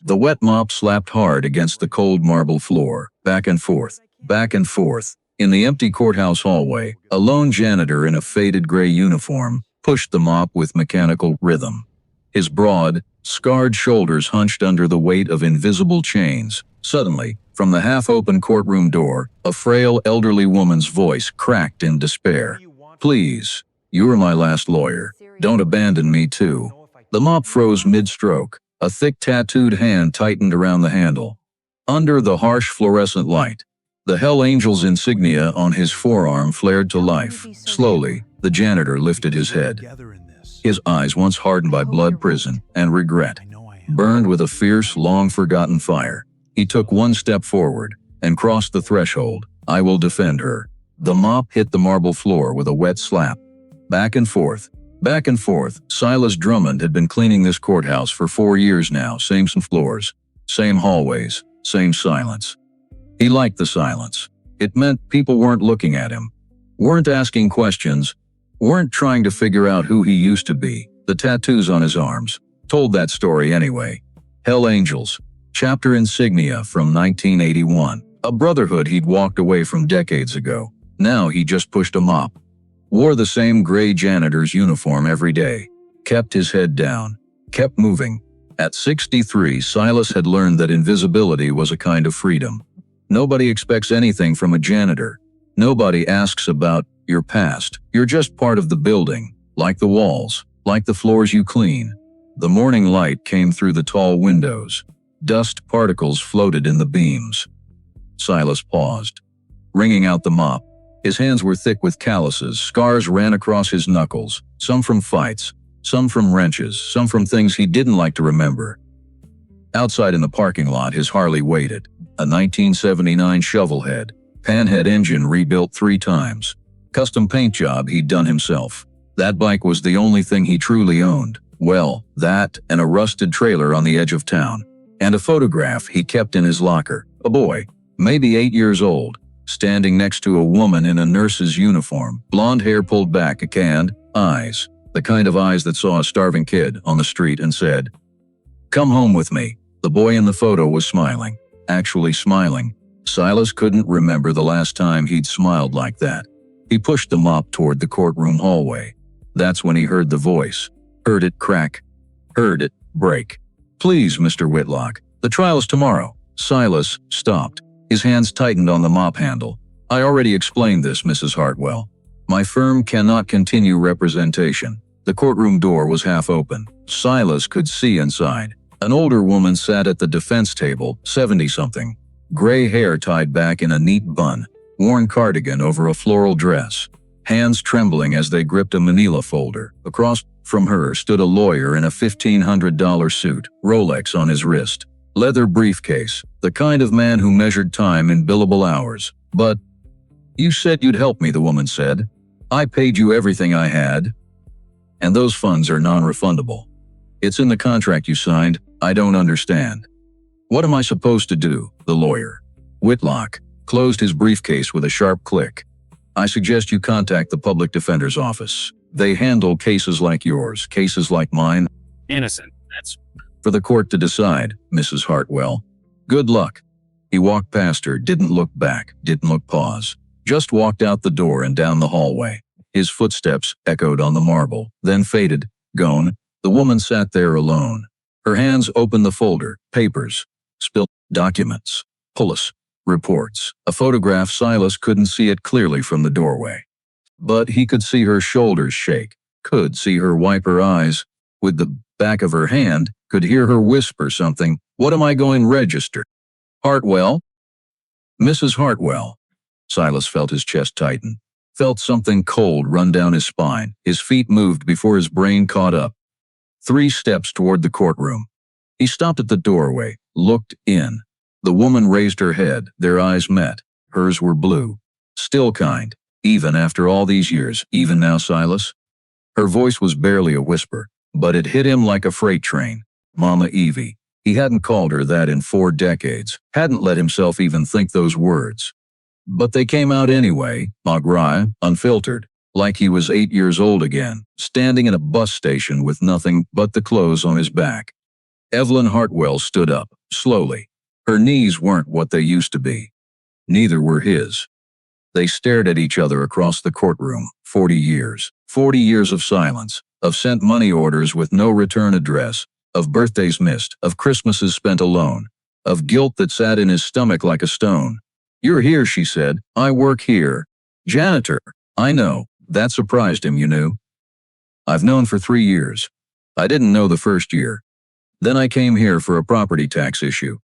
The wet mop slapped hard against the cold marble floor, back and forth, back and forth. In the empty courthouse hallway, a lone janitor in a faded gray uniform pushed the mop with mechanical rhythm. His broad, scarred shoulders hunched under the weight of invisible chains. Suddenly, from the half-open courtroom door, a frail elderly woman's voice cracked in despair. "Please, you are my last lawyer. Don't abandon me too." The mop froze mid-stroke. A thick tattooed hand tightened around the handle. Under the harsh fluorescent light, the Hell Angel's insignia on his forearm flared to life. Slowly, the janitor lifted his head. His eyes, once hardened by blood, prison, and regret, burned with a fierce, long-forgotten fire. He took one step forward and crossed the threshold. "I will defend her." The mop hit the marble floor with a wet slap. Back and forth, back and forth. Silas Drummond had been cleaning this courthouse for 4 years now. Same floors, same hallways, same silence. He liked the silence. It meant people weren't looking at him, weren't asking questions, weren't trying to figure out who he used to be. The tattoos on his arms told that story anyway. Hell Angels, chapter insignia from 1981. A brotherhood he'd walked away from decades ago. Now he just pushed a mop. Wore the same gray janitor's uniform every day. Kept his head down. Kept moving. At 63, Silas had learned that invisibility was a kind of freedom. Nobody expects anything from a janitor. Nobody asks about your past. You're just part of the building, like the walls, like the floors you clean. The morning light came through the tall windows. Dust particles floated in the beams. Silas paused, wringing out the mop. His hands were thick with calluses. Scars ran across his knuckles, some from fights, some from wrenches, some from things he didn't like to remember. Outside in the parking lot, his Harley waited. A 1979 shovelhead, panhead engine rebuilt 3 times. Custom paint job he'd done himself. That bike was the only thing he truly owned. Well, that and a rusted trailer on the edge of town. And a photograph he kept in his locker. A boy, maybe 8 years old, standing next to a woman in a nurse's uniform. Blonde hair pulled back, and eyes. The kind of eyes that saw a starving kid on the street and said, "Come home with me." The boy in the photo was smiling. Actually smiling. Silas couldn't remember the last time he'd smiled like that. He pushed the mop toward the courtroom hallway. That's when he heard the voice. Heard it crack. Heard it break. "Please, Mr. Whitlock, the trial's tomorrow." Silas stopped. His hands tightened on the mop handle. "I already explained this, Mrs. Hartwell. My firm cannot continue representation." The courtroom door was half open. Silas could see inside. An older woman sat at the defense table, 70-something. Gray hair tied back in a neat bun, worn cardigan over a floral dress. Hands trembling as they gripped a manila folder. Across from her stood a lawyer in a $1,500 suit, Rolex on his wrist. Leather briefcase, the kind of man who measured time in billable hours. "But you said you'd help me," the woman said. "I paid you everything I had, and those funds are non-refundable. It's in the contract you signed. I don't understand." "What am I supposed to do?" The lawyer, Whitlock, closed his briefcase with a sharp click. "I suggest you contact the public defender's office. They handle cases like yours, cases like mine. Innocent. That's For the court to decide, Mrs. Hartwell. Good luck." He walked past her, didn't look back, didn't look pause. Just walked out the door and down the hallway. His footsteps echoed on the marble, then faded, gone. The woman sat there alone. Her hands opened the folder, papers, spilled documents, police reports, a photograph. Silas couldn't see it clearly from the doorway, but he could see her shoulders shake, could see her wipe her eyes with the back of her hand, could hear her whisper something. "What am I going to register? Hartwell? Mrs. Hartwell." Silas felt his chest tighten, felt something cold run down his spine. His feet moved before his brain caught up. 3 steps toward the courtroom. He stopped at the doorway, looked in. The woman raised her head. Their eyes met. Hers were blue. Still kind, even after all these years. "Even now, Silas?" Her voice was barely a whisper, but it hit him like a freight train. Mama Evie. He hadn't called her that in 4 decades, hadn't let himself even think those words. But they came out anyway, Mogul, unfiltered, like he was 8 years old again, standing in a bus station with nothing but the clothes on his back. Evelyn Hartwell stood up, slowly. Her knees weren't what they used to be. Neither were his. They stared at each other across the courtroom. 40 years. 40 years of silence, of sent money orders with no return address, of birthdays missed, of Christmases spent alone, of guilt that sat in his stomach like a stone. "You're here," she said. "I work here." "Janitor." "I know." That surprised him, you knew. "I've known for 3 years. I didn't know the first year. Then I came here for a property tax issue.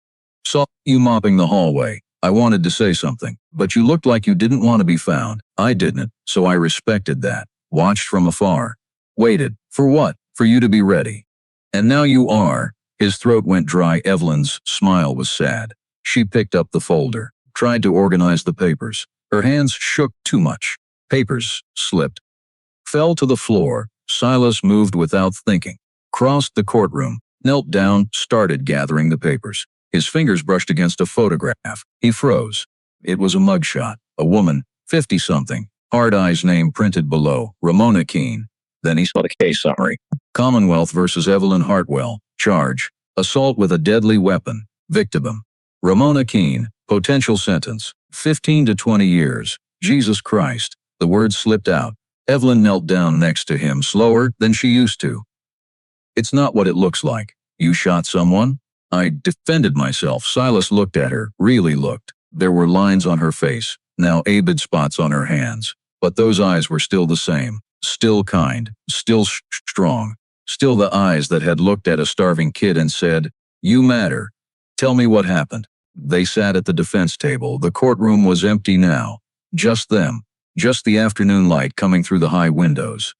Saw you mopping the hallway. I wanted to say something, but you looked like you didn't want to be found. I didn't, so I respected that. Watched from afar. Waited. For what? For you to be ready. And now you are." His throat went dry. Evelyn's smile was sad. She picked up the folder, tried to organize the papers. Her hands shook too much. Papers slipped. Fell to the floor. Silas moved without thinking. Crossed the courtroom. Knelt down, started gathering the papers. His fingers brushed against a photograph. He froze. It was a mugshot. A woman, 50-something. Hard eyes name printed below. Ramona Keene. Then he saw the case summary. Commonwealth versus Evelyn Hartwell. Charge: assault with a deadly weapon. Victim: Ramona Keene. Potential sentence: 15 to 20 years. Jesus Christ. The words slipped out. Evelyn knelt down next to him, slower than she used to. "It's not what it looks like. You shot someone?" "I defended myself." Silas looked at her, really looked. There were lines on her face, now avid spots on her hands. But those eyes were still the same. Still kind, still strong. Still the eyes that had looked at a starving kid and said, "You matter. Tell me what happened." They sat at the defense table. The courtroom was empty now. Just them. Just the afternoon light coming through the high windows.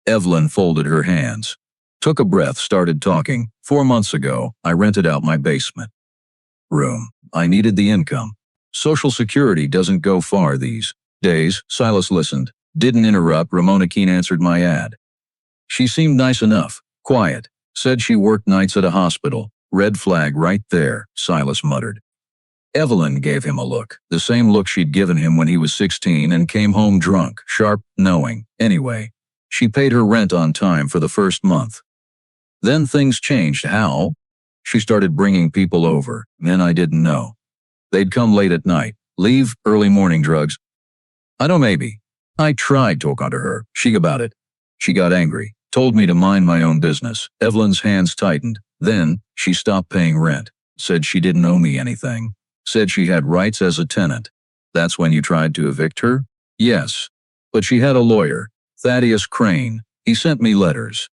Evelyn folded her hands. Took a breath, started talking. 4 months ago, I rented out my basement room. I needed the income. Social Security doesn't go far these days. Silas listened. Didn't interrupt. Ramona Keene answered my ad. She seemed nice enough. Quiet. Said she worked nights at a hospital. Red flag right there, Silas muttered. Evelyn gave him a look. The same look she'd given him when he was 16 and came home drunk, sharp, knowing. Anyway, she paid her rent on time for the first month. Then things changed. How? She started bringing people over, men I didn't know. They'd come late at night, leave early morning. Drugs. I know, maybe. I tried talking to her. She about it. She got angry, told me to mind my own business. Evelyn's hands tightened. Then, she stopped paying rent. Said she didn't owe me anything. Said she had rights as a tenant. That's when you tried to evict her? Yes. But she had a lawyer, Thaddeus Crane. He sent me letters.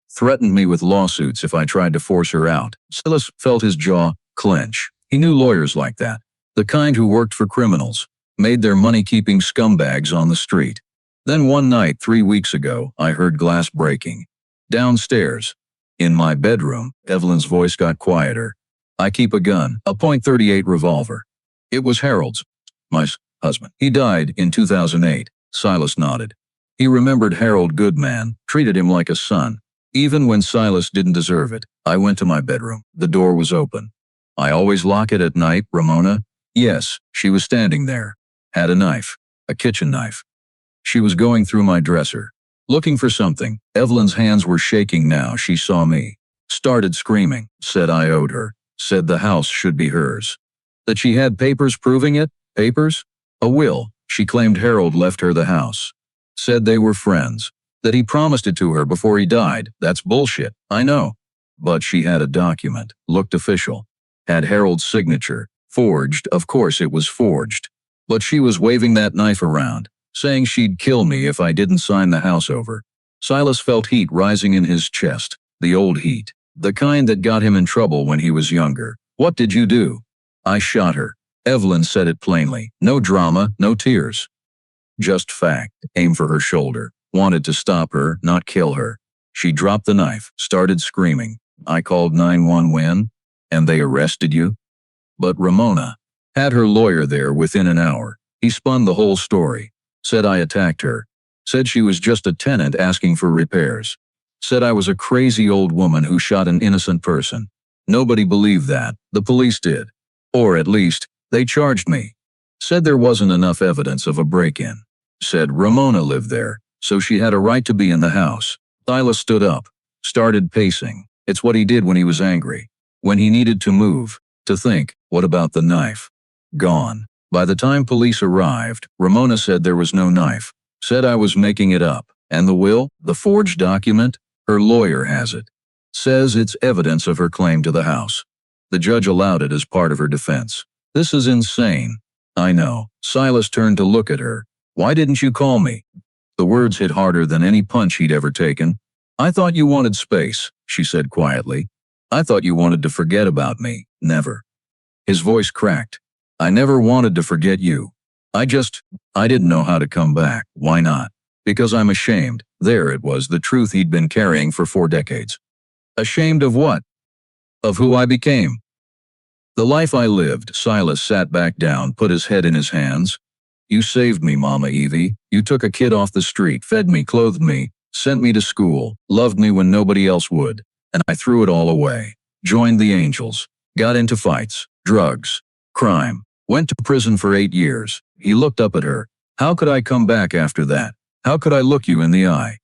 Threatened me with lawsuits if I tried to force her out. Silas felt his jaw clench. He knew lawyers like that. The kind who worked for criminals. Made their money keeping scumbags on the street. Then one night 3 weeks ago, I heard glass breaking. Downstairs. In my bedroom, Evelyn's voice got quieter. I keep a gun, a .38 revolver. It was Harold's, my husband. He died in 2008. Silas nodded. He remembered Harold Goodman, treated him like a son. Even when Silas didn't deserve it. I went to my bedroom. The door was open. I always lock it at night, Ramona. Yes, she was standing there. Had a knife. A kitchen knife. She was going through my dresser. Looking for something. Evelyn's hands were shaking now. She saw me. Started screaming. Said I owed her. Said the house should be hers. That she had papers proving it. Papers? A will. She claimed Harold left her the house. Said they were friends. That he promised it to her before he died. That's bullshit. I know. But she had a document. Looked official. Had Harold's signature. Forged. Of course it was forged. But she was waving that knife around, saying she'd kill me if I didn't sign the house over. Silas felt heat rising in his chest. The old heat. The kind that got him in trouble when he was younger. What did you do? I shot her. Evelyn said it plainly. No drama, no tears. Just fact. Aim for her shoulder. Wanted to stop her, not kill her. She dropped the knife, started screaming. I called 911, and they arrested you? But Ramona had her lawyer there within an hour. He spun the whole story. Said I attacked her. Said she was just a tenant asking for repairs. Said I was a crazy old woman who shot an innocent person. Nobody believed that. The police did. Or at least, they charged me. Said there wasn't enough evidence of a break-in. Said Ramona lived there, so she had a right to be in the house. Silas stood up, started pacing. It's what he did when he was angry. When he needed to move, to think. What about the knife? Gone. By the time police arrived, Ramona said there was no knife. Said I was making it up. And the will? The forged document? Her lawyer has it. Says it's evidence of her claim to the house. The judge allowed it as part of her defense. This is insane. I know. Silas turned to look at her. Why didn't you call me? The words hit harder than any punch he'd ever taken. I thought you wanted space, she said quietly. I thought you wanted to forget about me. Never. His voice cracked. I never wanted to forget you. I didn't know how to come back. Why not? Because I'm ashamed. There it was, the truth he'd been carrying for 4 decades. Ashamed of what? Of who I became. The life I lived. Silas sat back down, put his head in his hands. You saved me, Mama Evie. You took a kid off the street, fed me, clothed me, sent me to school, loved me when nobody else would. And I threw it all away. Joined the Angels. Got into fights, drugs, crime. Went to prison for 8 years. He looked up at her. How could I come back after that? How could I look you in the eye?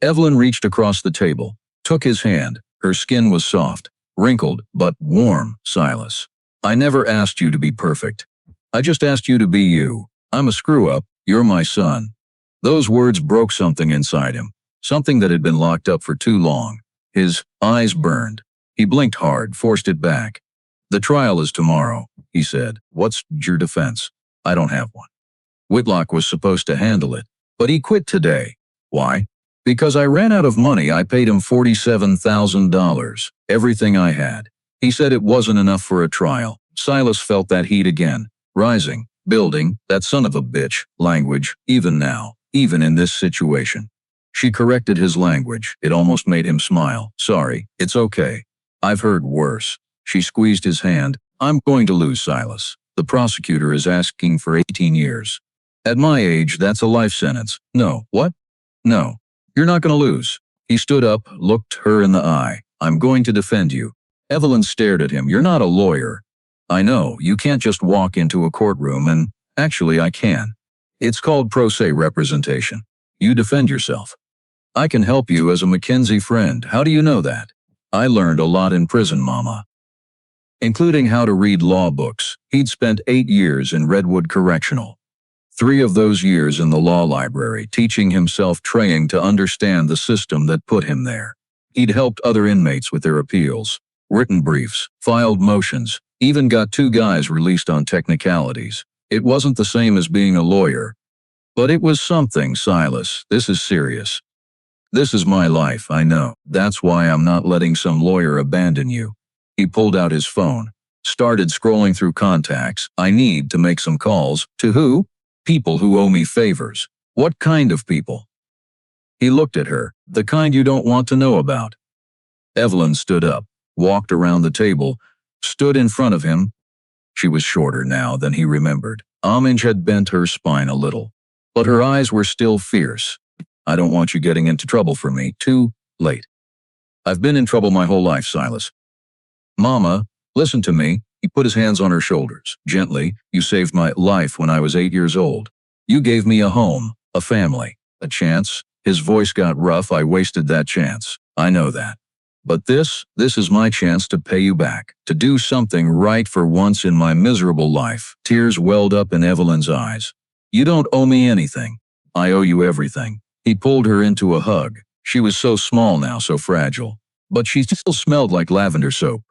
Evelyn reached across the table, took his hand. Her skin was soft, wrinkled, but warm. Silas, I never asked you to be perfect. I just asked you to be you. I'm a screw-up. You're my son. Those words broke something inside him, something that had been locked up for too long. His eyes burned. He blinked hard, forced it back. The trial is tomorrow, he said. What's your defense? I don't have one. Whitlock was supposed to handle it, but he quit today. Why? Because I ran out of money. I paid him $47,000, everything I had. He said it wasn't enough for a trial. Silas felt that heat again, rising, building, that son of a bitch, language, even now, even in this situation. She corrected his language. It almost made him smile. Sorry, it's okay. I've heard worse. She squeezed his hand. I'm going to lose, Silas. The prosecutor is asking for 18 years. At my age, that's a life sentence. No, what? No, you're not going to lose. He stood up, looked her in the eye. I'm going to defend you. Evelyn stared at him. You're not a lawyer. I know, you can't just walk into a courtroom and, actually I can. It's called pro se representation. You defend yourself. I can help you as a Mackenzie friend. How do you know that? I learned a lot in prison, Mama. Including how to read law books. He'd spent 8 years in Redwood Correctional. 3 of those years in the law library, teaching himself, training to understand the system that put him there. He'd helped other inmates with their appeals, written briefs, filed motions, even got 2 guys released on technicalities. It wasn't the same as being a lawyer. But it was something, Silas. This is serious. This is my life, I know. That's why I'm not letting some lawyer abandon you. He pulled out his phone, started scrolling through contacts. I need to make some calls. To who? People who owe me favors. What kind of people? He looked at her. The kind you don't want to know about. Evelyn stood up, walked around the table, stood in front of him. She was shorter now than he remembered. Homage had bent her spine a little, but her eyes were still fierce. I don't want you getting into trouble for me. Too late. I've been in trouble my whole life, Silas. Mama, listen to me. He put his hands on her shoulders. Gently, you saved my life when I was 8 years old. You gave me a home, a family, a chance. His voice got rough. I wasted that chance. I know that. But this is my chance to pay you back, to do something right for once in my miserable life. Tears welled up in Evelyn's eyes. You don't owe me anything. I owe you everything. He pulled her into a hug. She was so small now, so fragile. But she still smelled like lavender soap.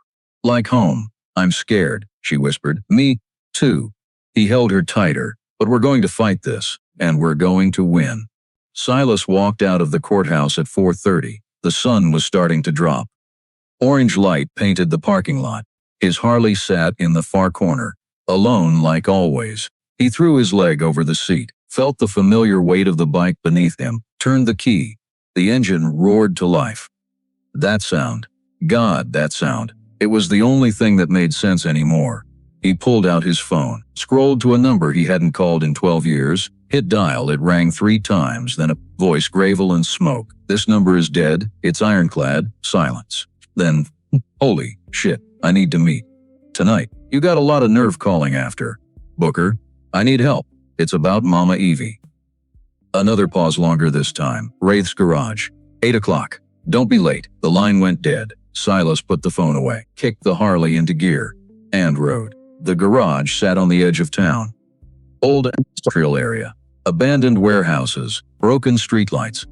Like home. I'm scared, she whispered. Me, too. He held her tighter. But we're going to fight this, and we're going to win. Silas walked out of the courthouse at 4:30. The sun was starting to drop. Orange light painted the parking lot. His Harley sat in the far corner, alone like always. He threw his leg over the seat, felt the familiar weight of the bike beneath him, turned the key. The engine roared to life. That sound. God, that sound. It was the only thing that made sense anymore. He pulled out his phone, scrolled to a number he hadn't called in 12 years, hit dial. It rang 3 times, then a voice, gravel and smoke. This number is dead. It's ironclad. Silence. Then, holy shit, I need to meet. Tonight. You got a lot of nerve calling after. Booker, I need help. It's about Mama Evie. Another pause, longer this time. Wraith's garage. 8 o'clock. Don't be late. The line went dead. Silas put the phone away, kicked the Harley into gear, and rode. The garage sat on the edge of town. Old industrial area, abandoned warehouses, broken streetlights.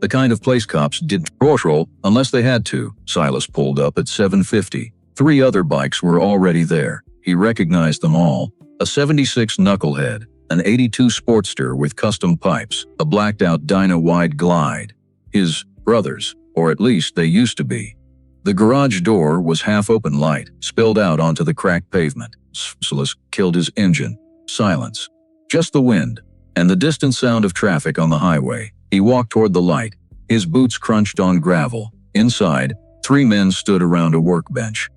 The kind of place cops didn't patrol unless they had to. Silas pulled up at 7:50. 3 other bikes were already there. He recognized them all. A 76 Knucklehead, an 82 Sportster with custom pipes, a blacked-out Dyna-wide Glide. His brothers, or at least they used to be. The garage door was half-open, light spilled out onto the cracked pavement. Silas killed his engine. Silence. Just the wind, and the distant sound of traffic on the highway. He walked toward the light. His boots crunched on gravel. Inside, 3 men stood around a workbench.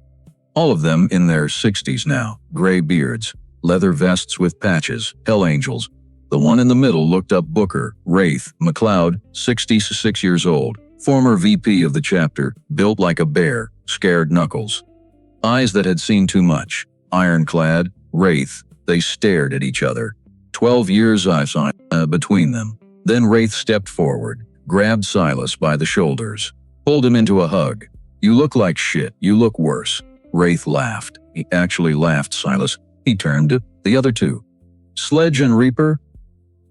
All of them in their 60s now, gray beards, leather vests with patches, hell angels. The one in the middle looked up Booker, Wraith, McLeod, 66 years old, former VP of the chapter, built like a bear, scared knuckles. Eyes that had seen too much. Ironclad, Wraith, they stared at each other. 12 years between them. Then Wraith stepped forward, grabbed Silas by the shoulders, pulled him into a hug. "You look like shit, you look worse." Wraith laughed. He actually laughed, Silas. He turned to the other 2. "Sledge and Reaper?"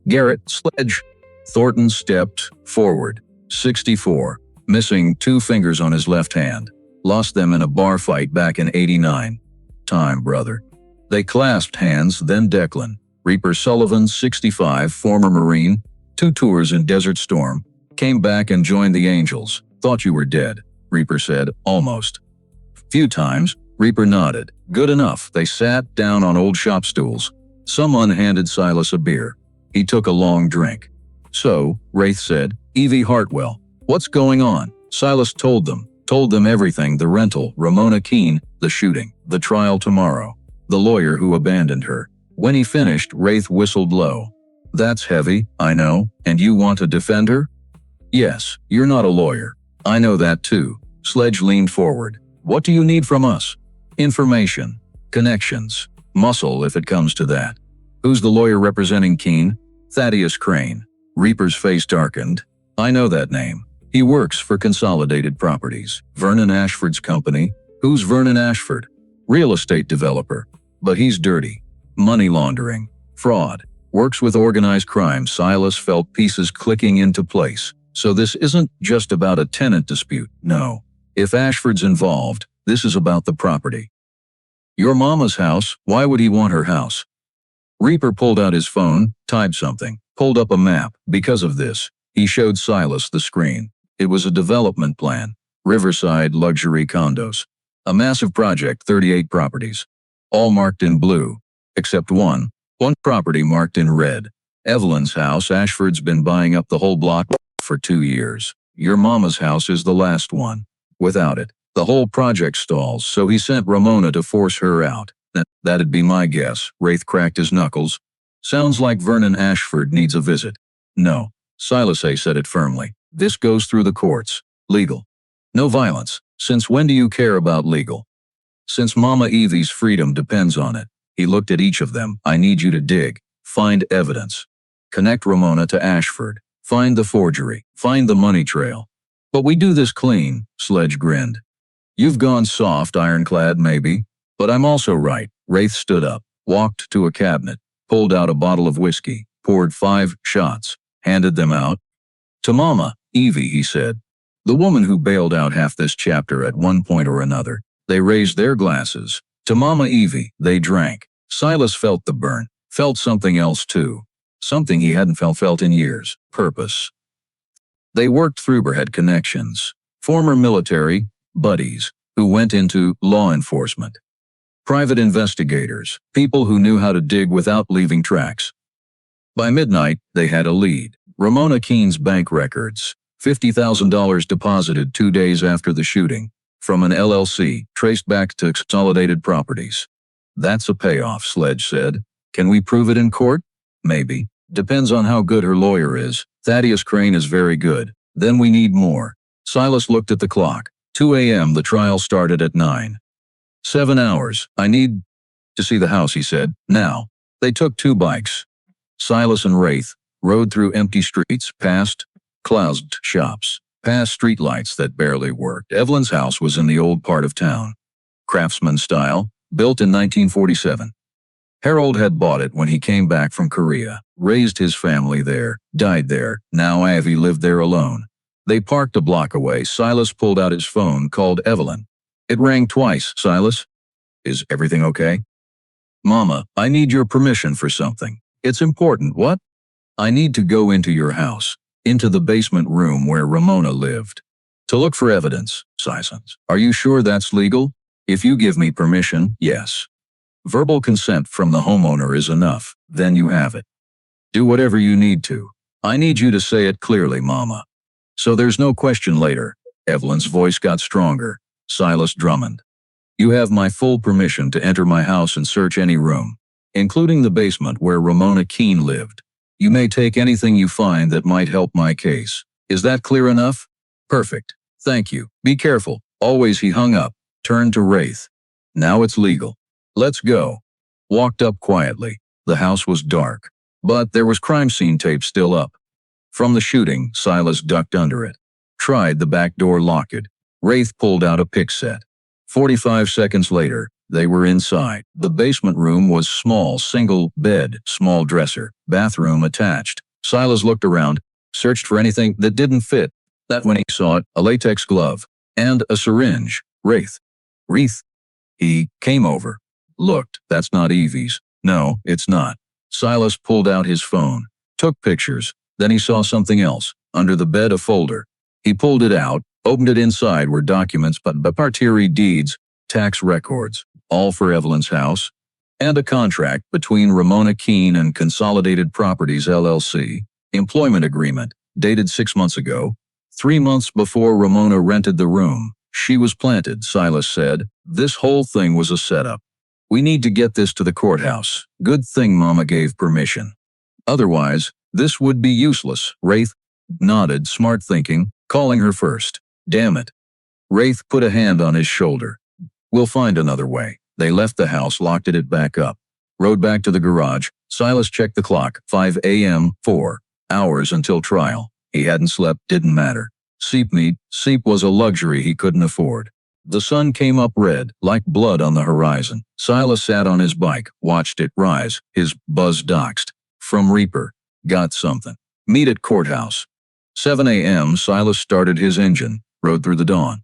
"Garrett, Sledge." Thornton stepped forward. 64, missing 2 fingers on his left hand. Lost them in a bar fight back in '89. "Time, brother." They clasped hands, then Declan. Reaper Sullivan, 65, former Marine, 2 tours in Desert Storm. Came back and joined the Angels. "Thought you were dead," Reaper said, almost. "Few times." Reaper nodded. "Good enough." They sat down on old shop stools. Someone handed Silas a beer. He took a long drink. "So," Wraith said, "Evie Hartwell. What's going on?" Silas told them everything: the rental, Ramona Keene, the shooting, the trial tomorrow, the lawyer who abandoned her. When he finished, Wraith whistled low. "That's heavy, I know, and you want to defend her?" "Yes, you're not a lawyer." "I know that too." Sledge leaned forward. "What do you need from us?" "Information. Connections. Muscle, if it comes to that." "Who's the lawyer representing Keene?" "Thaddeus Crane." Reaper's face darkened. "I know that name. He works for Consolidated Properties, Vernon Ashford's company." "Who's Vernon Ashford?" "Real estate developer. But he's dirty. Money laundering. Fraud. Works with organized crime." Silas felt pieces clicking into place. "So this isn't just about a tenant dispute. No. If Ashford's involved, this is about the property." "Your mama's house? Why would he want her house?" Reaper pulled out his phone, typed something, pulled up a map. "Because of this." He showed Silas the screen. It was a development plan. Riverside luxury condos. A massive project, 38 properties. All marked in blue. Except one property marked in red. Evelyn's house. Ashford's been buying up the whole block for 2 years. Your mama's house is the last one. Without it, the whole project stalls, so he sent Ramona to force her out. That'd be my guess. Wraith cracked his knuckles. "Sounds like Vernon Ashford needs a visit." "No." Silas said it firmly. "This goes through the courts. Legal. No violence." "Since when do you care about legal?" "Since Mama Evie's freedom depends on it." He looked at each of them. "I need you to dig. Find evidence. Connect Ramona to Ashford. Find the forgery. Find the money trail." "But we do this clean," Sledge grinned. "You've gone soft, Ironclad, maybe. But I'm also right." Wraith stood up, walked to a cabinet, pulled out a bottle of whiskey, poured 5 shots, handed them out. "To Mama Evie," he said. "The woman who bailed out half this chapter at one point or another." They raised their glasses. "To Mama Evie." They drank. Silas felt the burn, felt something else too. Something he hadn't felt in years. Purpose. They worked through had connections. Former military, buddies, who went into law enforcement. Private investigators, people who knew how to dig without leaving tracks. By midnight, they had a lead. Ramona Keene's bank records. $50,000 deposited 2 days after the shooting. From an LLC, traced back to Consolidated Properties. "That's a payoff," Sledge said. "Can we prove it in court?" "Maybe. Depends on how good her lawyer is. Thaddeus Crane is very good. Then we need more." Silas looked at the clock. 2 a.m. The trial started at 9. 7 hours. "I need to see the house," he said. "Now." They took 2 bikes. Silas and Wraith rode through empty streets, past closed shops, past streetlights that barely worked. Evelyn's house was in the old part of town. Craftsman style, built in 1947. Harold had bought it when he came back from Korea, raised his family there, died there. Now Evie lived there alone. They parked a block away. Silas pulled out his phone, called Evelyn. It rang twice. Silas? Is everything okay? Mama, I need your permission for something. It's important. What? I need to go into your house, into the basement room where Ramona lived. To look for evidence. Silence. Are you sure that's legal? If you give me permission, yes. Verbal consent from the homeowner is enough, then you have it. Do whatever you need to. I need you to say it clearly, Mama. So there's no question later. Evelyn's voice got stronger. Silas Drummond. You have my full permission to enter my house and search any room, including the basement where Ramona Keene lived. You may take anything you find that might help my case. Is that clear enough? Perfect. Thank you. Be careful. Always. He hung up, turned to Wraith. Now it's legal. Let's go. Walked up quietly. The house was dark, but there was crime scene tape still up. From the shooting, Silas ducked under it. Tried the back door locked. Wraith pulled out a pick set. 45 seconds later, they were inside. The basement room was small, single bed, small dresser, bathroom attached. Silas looked around, searched for anything that didn't fit. That when he saw it, a latex glove and a syringe. Wraith. He came over. Looked. That's not Evie's. No, it's not. Silas pulled out his phone, took pictures. Then he saw something else. Under the bed, a folder. He pulled it out, opened it. Inside were documents, but party deeds, tax records, all for Evelyn's house, and a contract between Ramona Keene and Consolidated Properties LLC, employment agreement, dated 6 months ago, 3 months before Ramona rented the room. She was planted, Silas said. This whole thing was a setup. We need to get this to the courthouse. Good thing Mama gave permission. Otherwise, this would be useless. Wraith nodded, smart thinking, calling her first. Damn it. Wraith put a hand on his shoulder. We'll find another way. They left the house, locked it back up. Rode back to the garage. Silas checked the clock. 5 a.m., 4 hours until trial. He hadn't slept, didn't matter. Sleep was a luxury he couldn't afford. The sun came up red, like blood on the horizon. Silas sat on his bike, watched it rise, his buzz doxed. From Reaper. Got something. Meet at courthouse. 7 a.m. Silas started his engine, rode through the dawn.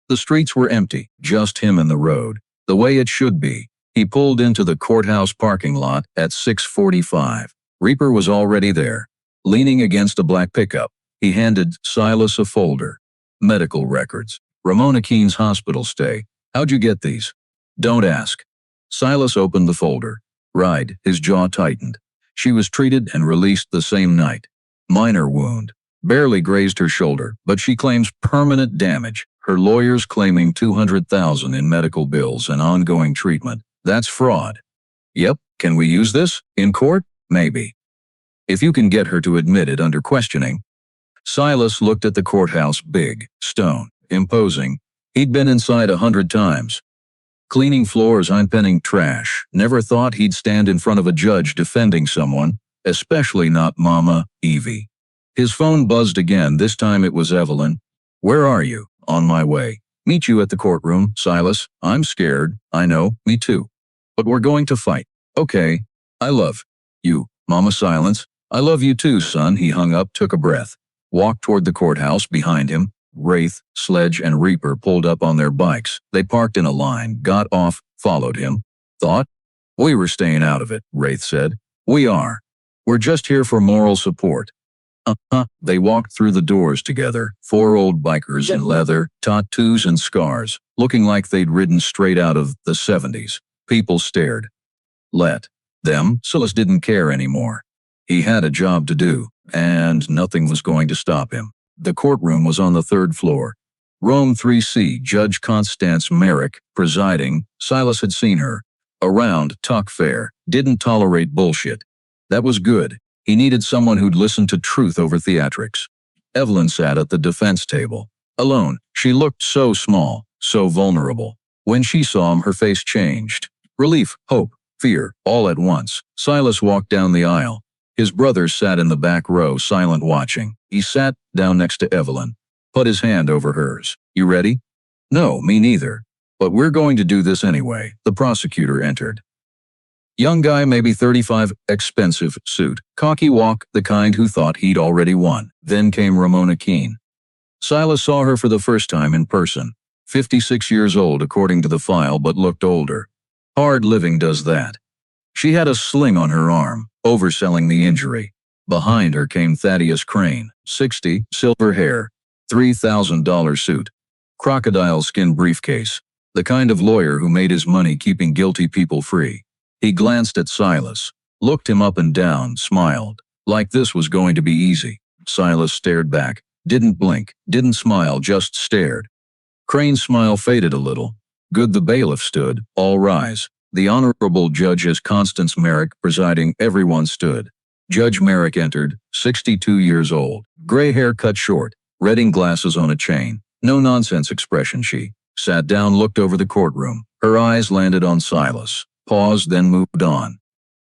The streets were empty, just him and the road, the way it should be. He pulled into the courthouse parking lot at 6:45. Reaper was already there, leaning against a black pickup. He handed Silas a folder. Medical records. Ramona Keene's hospital stay. How'd you get these? Don't ask. Silas opened the folder. Right, his jaw tightened. She was treated and released the same night. Minor wound. Barely grazed her shoulder, but she claims permanent damage. Her lawyers claiming $200,000 in medical bills and ongoing treatment. That's fraud. Yep, can we use this? In court? Maybe. If you can get her to admit it under questioning. Silas looked at the courthouse, big, stone, imposing. He'd been inside 100 times. Cleaning floors, unpenning trash. Never thought he'd stand in front of a judge defending someone, especially not Mama, Evie. His phone buzzed again. This time it was Evelyn. Where are you? On my way. Meet you at the courtroom, Silas. I'm scared. I know, me too. But we're going to fight. Okay. I love you, Mama. Silence. I love you too, son. He hung up, took a breath. Walked toward the courthouse. Behind him, Wraith, Sledge, and Reaper pulled up on their bikes. They parked in a line, got off, followed him. Thought? We were staying out of it, Wraith said. We are. We're just here for moral support. They walked through the doors together, 4 old bikers in leather, tattoos and scars, looking like they'd ridden straight out of the 70s. People stared. Let them. Silas didn't care anymore. He had a job to do, and nothing was going to stop him. The courtroom was on the 3rd floor. Rome 3C, Judge Constance Merrick, presiding. Silas had seen her. Around, talk fair, didn't tolerate bullshit. That was good. He needed someone who'd listen to truth over theatrics. Evelyn sat at the defense table. Alone, she looked so small, so vulnerable. When she saw him, her face changed. Relief, hope, fear, all at once. Silas walked down the aisle. His brother sat in the back row, silent, watching. He sat down next to Evelyn. put his hand over hers. You ready? No, me neither. But we're going to do this anyway. The prosecutor entered. Young guy, maybe 35, expensive suit, cocky walk, the kind who thought he'd already won. Then came Ramona Keene. Silas saw her for the first time in person. 56 years old according to the file, but looked older. Hard living does that. She had a sling on her arm, overselling the injury. Behind her came Thaddeus Crane, 60, silver hair, $3,000 suit, crocodile skin briefcase, the kind of lawyer who made his money keeping guilty people free. He glanced at Silas, looked him up and down, smiled, like this was going to be easy. Silas stared back, didn't blink, didn't smile, just stared. Crane's smile faded a little. Good, the bailiff stood. All rise. The Honorable Judge Constance Merrick presiding. Everyone stood. Judge Merrick entered, 62 years old, gray hair cut short, reading glasses on a chain, no-nonsense expression. She sat down, looked over the courtroom. Her eyes landed on Silas, paused, then moved on.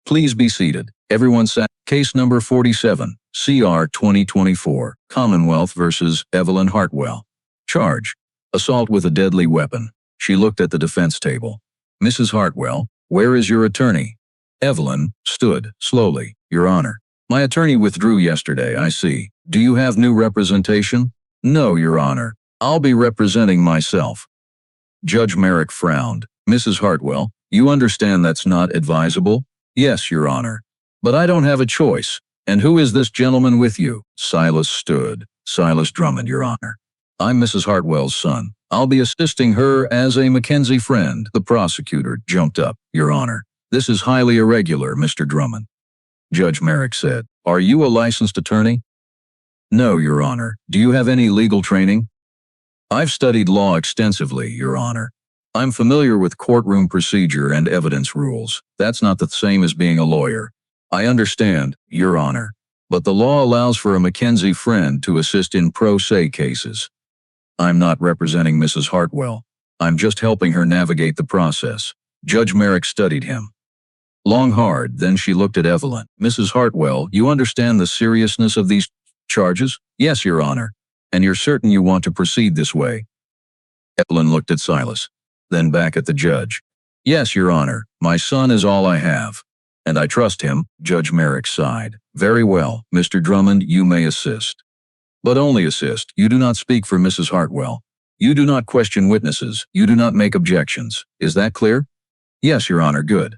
Please be seated. Everyone sat. Case number 47, CR 2024, Commonwealth versus Evelyn Hartwell. Charge: assault with a deadly weapon. She looked at the defense table. Mrs. Hartwell, where is your attorney? Evelyn stood slowly. Your Honor, my attorney withdrew yesterday, I see. Do you have new representation? No, Your Honor. I'll be representing myself. Judge Merrick frowned. Mrs. Hartwell, you understand that's not advisable? Yes, Your Honor. But I don't have a choice. And who is this gentleman with you? Silas stood. Silas Drummond, Your Honor. I'm Mrs. Hartwell's son. I'll be assisting her as a Mackenzie friend. The prosecutor jumped up. Your Honor, this is highly irregular, Mr. Drummond. Judge Merrick said, are you a licensed attorney? No, Your Honor. Do you have any legal training? I've studied law extensively, Your Honor. I'm familiar with courtroom procedure and evidence rules. That's not the same as being a lawyer. I understand, Your Honor. But the law allows for a Mackenzie friend to assist in pro se cases. I'm not representing Mrs. Hartwell. I'm just helping her navigate the process. Judge Merrick studied him. Long hard, then she looked at Evelyn. Mrs. Hartwell, you understand the seriousness of these charges? Yes, Your Honor. And you're certain you want to proceed this way? Evelyn looked at Silas, then back at the judge. Yes, Your Honor. My son is all I have. And I trust him. Judge Merrick sighed. Very well, Mr. Drummond, you may assist. But only assist. You do not speak for Mrs. Hartwell. You do not question witnesses. You do not make objections. Is that clear? Yes, Your Honor. Good.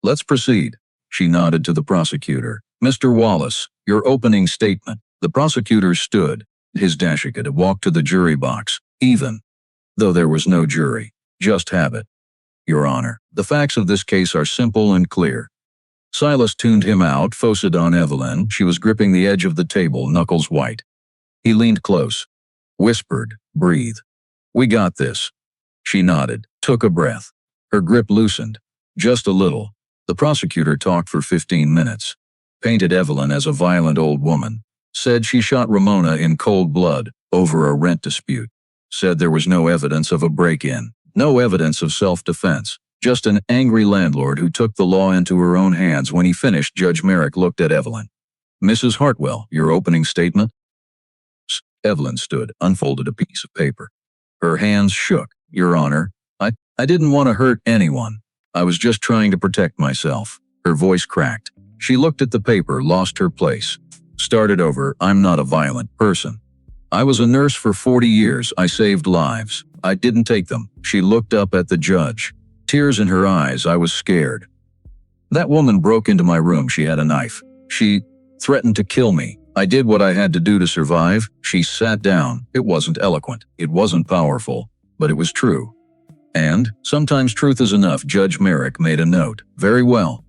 Let's proceed. She nodded to the prosecutor. Mr. Wallace, your opening statement. The prosecutor stood, his dashikata, walked to the jury box, even though there was no jury. Just habit. Your Honor, the facts of this case are simple and clear. Silas tuned him out, focused on Evelyn. She was gripping the edge of the table, knuckles white. He leaned close, whispered, breathe. We got this. She nodded, took a breath. Her grip loosened, just a little. The prosecutor talked for 15 minutes, painted Evelyn as a violent old woman, said she shot Ramona in cold blood over a rent dispute, said there was no evidence of a break-in, no evidence of self-defense, just an angry landlord who took the law into her own hands. When he finished, Judge Merrick looked at Evelyn. Mrs. Hartwell, your opening statement? Evelyn stood, unfolded a piece of paper. Her hands shook. Your Honor, I didn't want to hurt anyone. I was just trying to protect myself. Her voice cracked. She looked at the paper, lost her place. Started over. I'm not a violent person. I was a nurse for 40 years. I saved lives. I didn't take them. She looked up at the judge. Tears in her eyes. I was scared. That woman broke into my room. She had a knife. She threatened to kill me. I did what I had to do to survive. She sat down. It wasn't eloquent. It wasn't powerful. But it was true. And sometimes truth is enough. Judge Merrick made a note. Very well.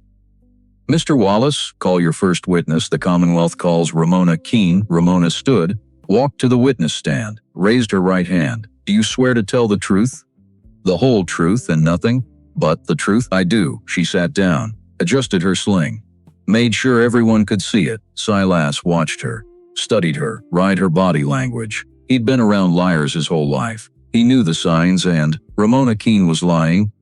Mr. Wallace, call your first witness. The Commonwealth calls Ramona Keene. Ramona stood, walked to the witness stand, raised her right hand. Do you swear to tell the truth? The whole truth and nothing but the truth? I do. She sat down, adjusted her sling, made sure everyone could see it. Silas watched her, studied her, read her body language. He'd been around liars his whole life. He knew the signs, and Ramona Keene was lying.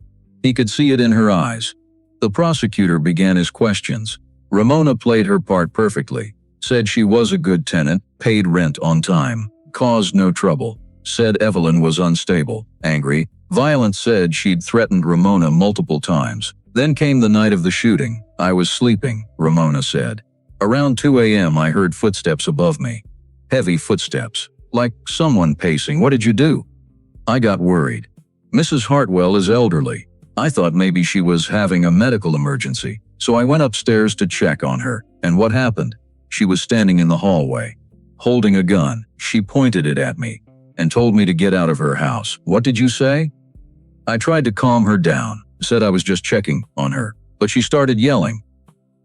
He could see it in her eyes. The prosecutor began his questions. Ramona played her part perfectly, said she was a good tenant, paid rent on time, caused no trouble. Said Evelyn was unstable, angry, violent, said she'd threatened Ramona multiple times. Then came the night of the shooting. I was sleeping, Ramona said. Around 2 a.m. I heard footsteps above me. Heavy footsteps. Like someone pacing. What did you do? I got worried. Mrs. Hartwell is elderly. I thought maybe she was having a medical emergency, so I went upstairs to check on her. And what happened? She was standing in the hallway, holding a gun. She pointed it at me and told me to get out of her house. What did you say? I tried to calm her down, said I was just checking on her, but she started yelling,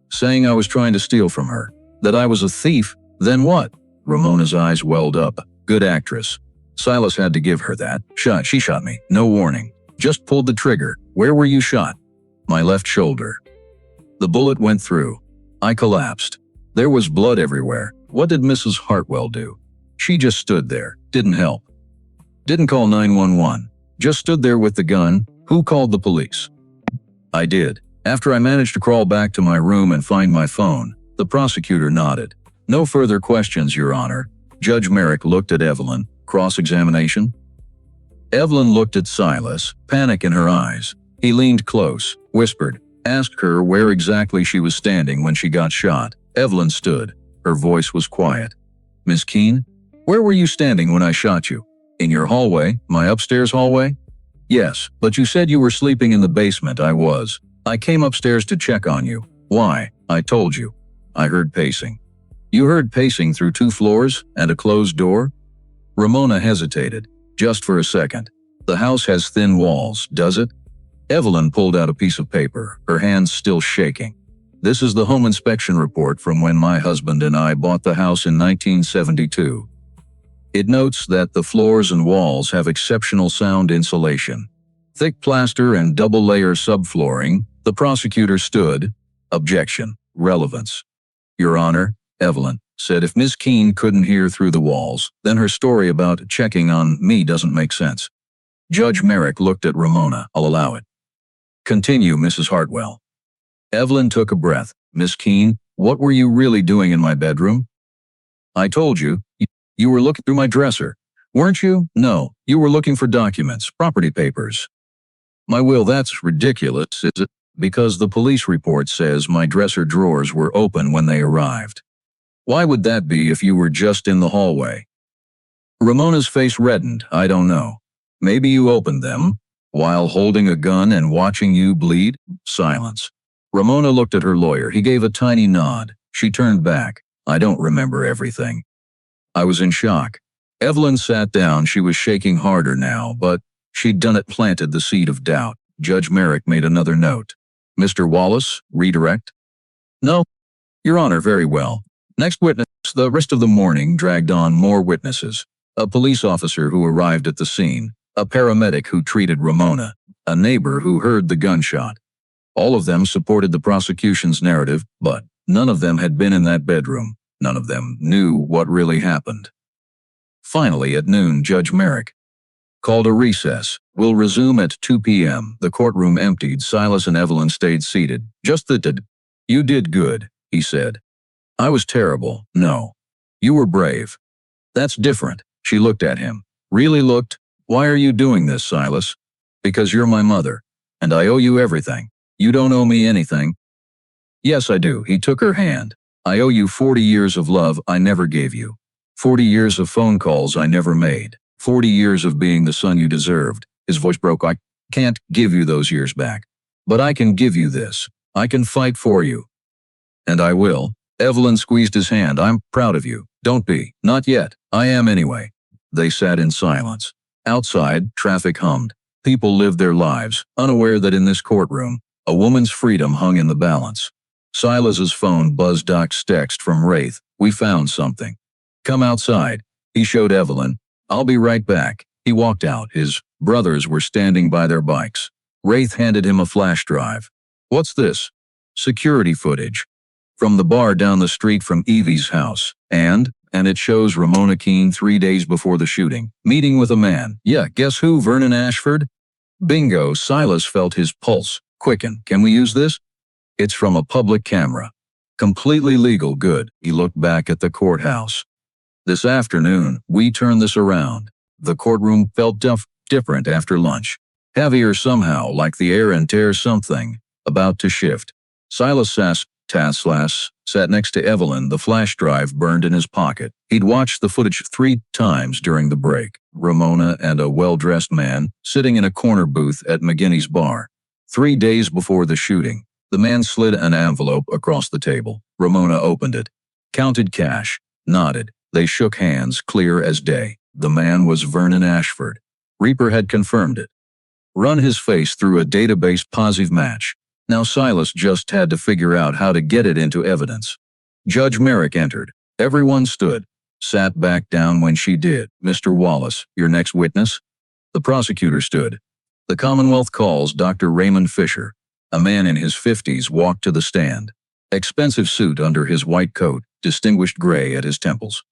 saying I was trying to steal from her, that I was a thief. Then what? Ramona's eyes welled up. Good actress. Silas had to give her that. She shot me. No warning. Just pulled the trigger. Where were you shot? My left shoulder. The bullet went through. I collapsed. There was blood everywhere. What did Mrs. Hartwell do? She just stood there. Didn't help. Didn't call 911. Just stood there with the gun. Who called the police? I did. After I managed to crawl back to my room and find my phone, the prosecutor nodded. No further questions, Your Honor. Judge Merrick looked at Evelyn. Cross-examination? Evelyn looked at Silas, panic in her eyes. He leaned close, whispered, asked her where exactly she was standing when she got shot. Evelyn stood. Her voice was quiet. Miss Keene, where were you standing when I shot you? In your hallway? My upstairs hallway? Yes, but you said you were sleeping in the basement. I was. I came upstairs to check on you. Why? I told you. I heard pacing. You heard pacing through 2 floors and a closed door? Ramona hesitated, just for a second. The house has thin walls, does it? Evelyn pulled out a piece of paper, her hands still shaking. This is the home inspection report from when my husband and I bought the house in 1972. It notes that the floors and walls have exceptional sound insulation. Thick plaster and double-layer subflooring. The prosecutor stood. Objection. Relevance. Your Honor, Evelyn said if Miss Keene couldn't hear through the walls, then her story about checking on me doesn't make sense. Judge Merrick looked at Ramona. I'll allow it. Continue, Mrs. Hartwell. Evelyn took a breath. Miss Keene, what were you really doing in my bedroom? I told you. You were looking through my dresser. Weren't you? No, you were looking for documents, property papers. My will, that's ridiculous, is it? Because the police report says my dresser drawers were open when they arrived. Why would that be if you were just in the hallway? Ramona's face reddened. I don't know. Maybe you opened them while holding a gun and watching you bleed? Silence. Ramona looked at her lawyer. He gave a tiny nod. She turned back. I don't remember everything. I was in shock. Evelyn sat down. She was shaking harder now, but she'd done it, planted the seed of doubt. Judge Merrick made another note. Mr. Wallace, redirect? No, Your Honor, very well. Next witness. The rest of the morning dragged on. More witnesses. A police officer who arrived at the scene, a paramedic who treated Ramona, a neighbor who heard the gunshot. All of them supported the prosecution's narrative, but none of them had been in that bedroom. None of them knew what really happened. Finally, at noon, Judge Merrick called a recess. We'll resume at 2 p.m. The courtroom emptied. Silas and Evelyn stayed seated. Just the did. You did good, he said. I was terrible. No. You were brave. That's different. She looked at him. Really looked. Why are you doing this, Silas? Because you're my mother, and I owe you everything. You don't owe me anything. Yes, I do. He took her hand. I owe you 40 years of love I never gave you. 40 years of phone calls I never made. 40 years of being the son you deserved. His voice broke. I can't give you those years back. But I can give you this. I can fight for you. And I will. Evelyn squeezed his hand. I'm proud of you. Don't be. Not yet. I am anyway. They sat in silence. Outside, traffic hummed. People lived their lives, unaware that in this courtroom, a woman's freedom hung in the balance. Silas's phone buzzed. Doc's text from Wraith. We found something. Come outside. He showed Evelyn. I'll be right back. He walked out. His brothers were standing by their bikes. Wraith handed him a flash drive. What's this? Security footage. From the bar down the street from Evie's house. And it shows Ramona Keene 3 days before the shooting, meeting with a man. Yeah, guess who? Vernon Ashford? Bingo. Silas felt his pulse quicken. Can we use this? It's from a public camera. Completely legal. Good. He looked back at the courthouse. This afternoon, we turn this around. The courtroom felt different after lunch. Heavier somehow, like the air and tear something about to shift. Silas Taslas sat next to Evelyn, the flash drive burned in his pocket. He'd watched the footage 3 times during the break. Ramona and a well-dressed man sitting in a corner booth at McGinney's bar. 3 days before the shooting, the man slid an envelope across the table. Ramona opened it, counted cash, nodded. They shook hands, clear as day. The man was Vernon Ashford. Reaper had confirmed it. Run his face through a database positive match. Now Silas just had to figure out how to get it into evidence. Judge Merrick entered. Everyone stood, sat back down when she did. Mr. Wallace, your next witness? The prosecutor stood. The Commonwealth calls Dr. Raymond Fisher. A man in his 50s walked to the stand. Expensive suit under his white coat, distinguished gray at his temples.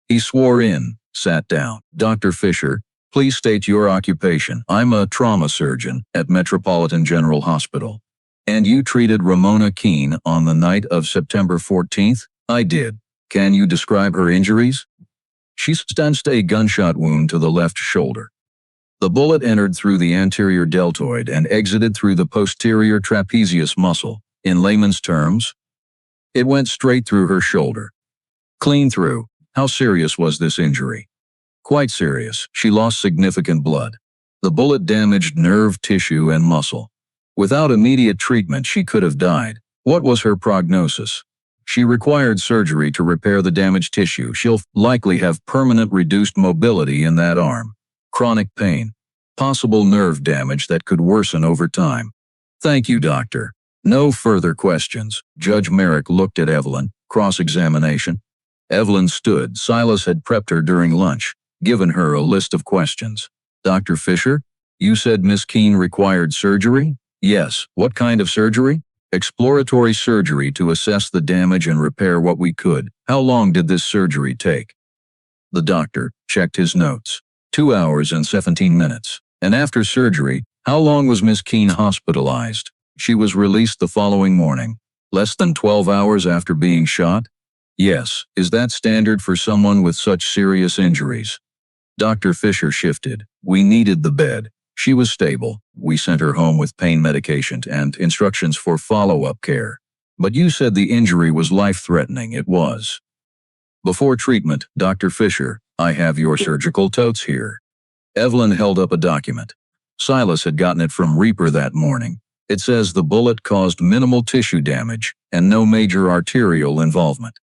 He swore in, sat down. Dr. Fisher, please state your occupation. I'm a trauma surgeon at Metropolitan General Hospital. And you treated Ramona Keene on the night of September 14th? I did. Can you describe her injuries? She sustained a gunshot wound to the left shoulder. The bullet entered through the anterior deltoid and exited through the posterior trapezius muscle. In layman's terms, it went straight through her shoulder. Clean through. How serious was this injury? Quite serious. She lost significant blood. The bullet damaged nerve tissue and muscle. Without immediate treatment, she could have died. What was her prognosis? She required surgery to repair the damaged tissue. She'll likely have permanent reduced mobility in that arm. Chronic pain. Possible nerve damage that could worsen over time. Thank you, doctor. No further questions. Judge Merrick looked at Evelyn. Cross-examination. Evelyn stood. Silas had prepped her during lunch, given her a list of questions. Dr. Fisher, you said Miss Keene required surgery? Yes. What kind of surgery? Exploratory surgery to assess the damage and repair what we could. How long did this surgery take? The doctor checked his notes. 2 hours and 17 minutes. And after surgery, how long was Miss Keene hospitalized? She was released the following morning. Less than 12 hours after being shot? Yes. Is that standard for someone with such serious injuries? Dr. Fisher shifted. We needed the bed. She was stable. We sent her home with pain medication and instructions for follow-up care. But you said the injury was life-threatening. It was. Before treatment, Dr. Fisher, I have your surgical totes here. Evelyn held up a document. Silas had gotten it from Reaper that morning. It says the bullet caused minimal tissue damage and no major arterial involvement.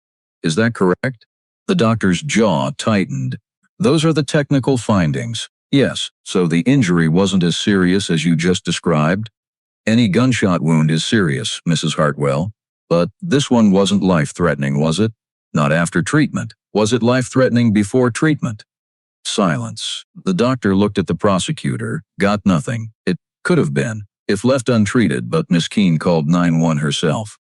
Is that correct? The doctor's jaw tightened. Those are the technical findings. Yes, so the injury wasn't as serious as you just described? Any gunshot wound is serious, Mrs. Hartwell. But this one wasn't life-threatening, was it? Not after treatment. Was it life-threatening before treatment? Silence. The doctor looked at the prosecutor, got nothing. It could have been, if left untreated, but Miss Keene called 911 herself.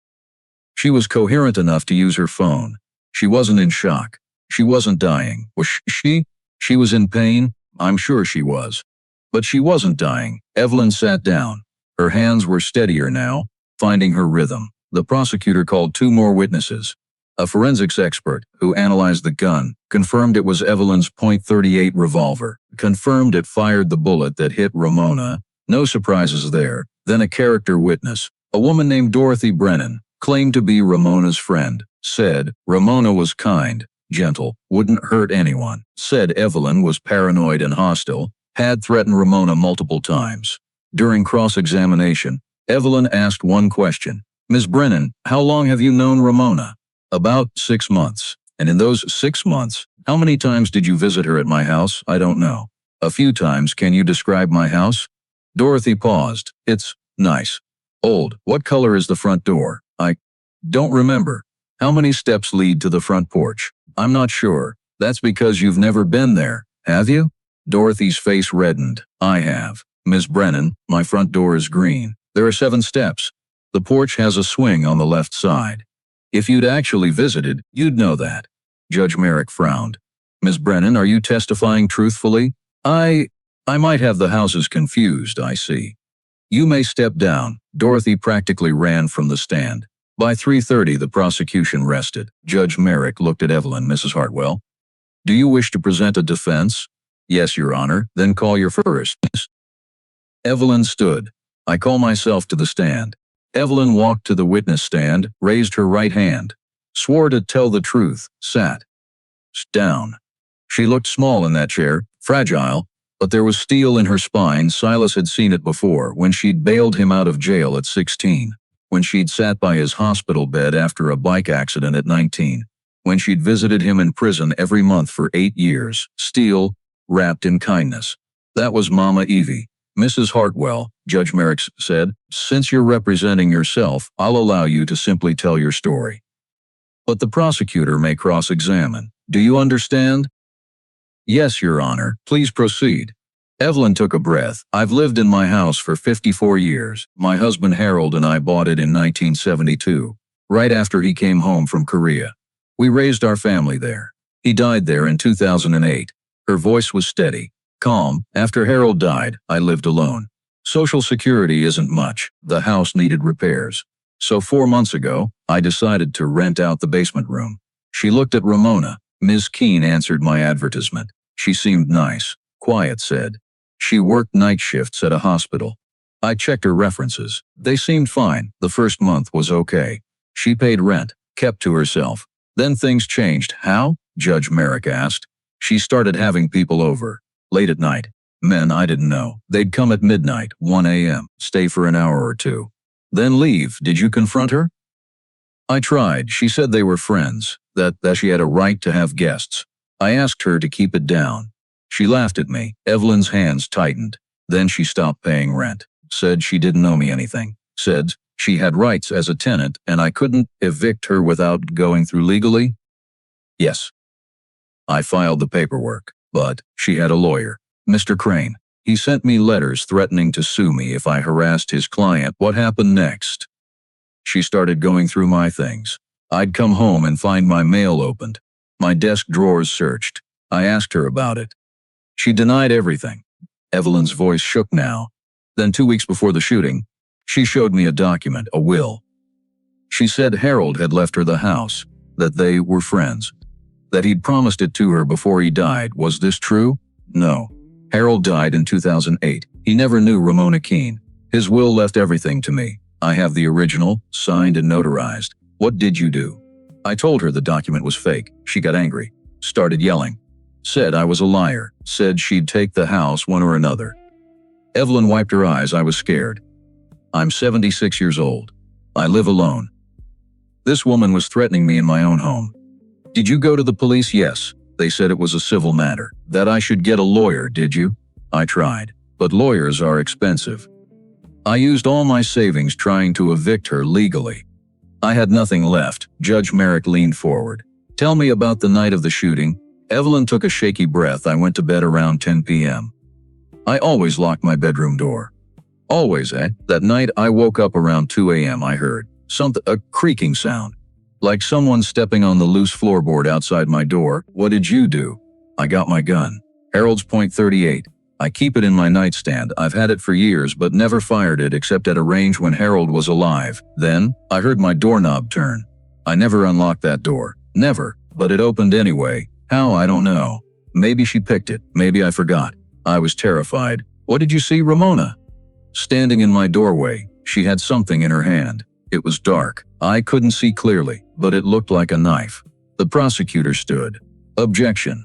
She was coherent enough to use her phone. She wasn't in shock. She wasn't dying. Was she? She was in pain? I'm sure she was. But she wasn't dying. Evelyn sat down. Her hands were steadier now, finding her rhythm. The prosecutor called 2 more witnesses. A forensics expert, who analyzed the gun, confirmed it was Evelyn's .38 revolver, confirmed it fired the bullet that hit Ramona. No surprises there. Then a character witness, a woman named Dorothy Brennan, claimed to be Ramona's friend, said Ramona was kind, gentle, wouldn't hurt anyone, said Evelyn was paranoid and hostile, had threatened Ramona multiple times. During cross-examination, Evelyn asked one question. Ms. Brennan, how long have you known Ramona? About 6 months. And in those 6 months, how many times did you visit her at my house? I don't know. A few times. Can you describe my house? Dorothy paused. It's nice. Old. What color is the front door? I don't remember. How many steps lead to the front porch? I'm not sure. That's because you've never been there, have you? Dorothy's face reddened. I have. Ms. Brennan, my front door is green. There are 7 steps. The porch has a swing on the left side. If you'd actually visited, you'd know that. Judge Merrick frowned. Ms. Brennan, are you testifying truthfully? I might have the houses confused, I see. You may step down. Dorothy practically ran from the stand. By 3:30, the prosecution rested. Judge Merrick looked at Evelyn, Mrs. Hartwell. Do you wish to present a defense? Yes, Your Honor. Then call your first. Evelyn stood. I call myself to the stand. Evelyn walked to the witness stand, raised her right hand, swore to tell the truth, sat down. She looked small in that chair, fragile, but there was steel in her spine. Silas had seen it before, when she'd bailed him out of jail at 16, when she'd sat by his hospital bed after a bike accident at 19, when she'd visited him in prison every month for 8 years, steel, wrapped in kindness. That was Mama Evie. Mrs. Hartwell, Judge Merrick said, since you're representing yourself, I'll allow you to simply tell your story. But the prosecutor may cross-examine. Do you understand? Yes, Your Honor. Please proceed. Evelyn took a breath. I've lived in my house for 54 years. My husband Harold and I bought it in 1972, right after he came home from Korea. We raised our family there. He died there in 2008. Her voice was steady, calm. After Harold died, I lived alone. Social Security isn't much. The house needed repairs. So 4 months ago, I decided to rent out the basement room. She looked at Ramona. Ms. Keene answered my advertisement. She seemed nice. Quiet said. She worked night shifts at a hospital. I checked her references. They seemed fine. The first month was okay. She paid rent, kept to herself. Then things changed. How? Judge Merrick asked. She started having people over, late at night. Men I didn't know. They'd come at midnight, 1 a.m., stay for an hour or two, then leave. Did you confront her? I tried. She said they were friends, that she had a right to have guests. I asked her to keep it down. She laughed at me. Evelyn's hands tightened. Then she stopped paying rent. Said she didn't owe me anything. Said she had rights as a tenant and I couldn't evict her without going through legally? Yes. I filed the paperwork, but she had a lawyer, Mr. Crane. He sent me letters threatening to sue me if I harassed his client. What happened next? She started going through my things. I'd come home and find my mail opened, my desk drawers searched. I asked her about it. She denied everything. Evelyn's voice shook now. Then 2 weeks before the shooting, she showed me a document, a will. She said Harold had left her the house, that they were friends, that he'd promised it to her before he died. Was this true? No. Harold died in 2008. He never knew Ramona Keene. His will left everything to me. I have the original, signed and notarized. What did you do? I told her the document was fake. She got angry, started yelling. Said I was a liar, said she'd take the house one or another. Evelyn wiped her eyes. I was scared. I'm 76 years old. I live alone. This woman was threatening me in my own home. Did you go to the police? Yes. They said it was a civil matter, that I should get a lawyer. Did you? I tried, but lawyers are expensive. I used all my savings trying to evict her legally. I had nothing left. Judge Merrick leaned forward. Tell me about the night of the shooting. Evelyn took a shaky breath. I went to bed around 10 p.m. I always locked my bedroom door. Always, That night I woke up around 2 a.m. I heard a creaking sound, like someone stepping on the loose floorboard outside my door. What did you do? I got my gun. Harold's .38. I keep it in my nightstand. I've had it for years but never fired it except at a range when Harold was alive. Then, I heard my doorknob turn. I never unlocked that door. Never. But it opened anyway. How? I don't know. Maybe she picked it. Maybe I forgot. I was terrified. What did you see, Ramona? Standing in my doorway. She had something in her hand. It was dark. I couldn't see clearly, but it looked like a knife. The prosecutor stood. Objection.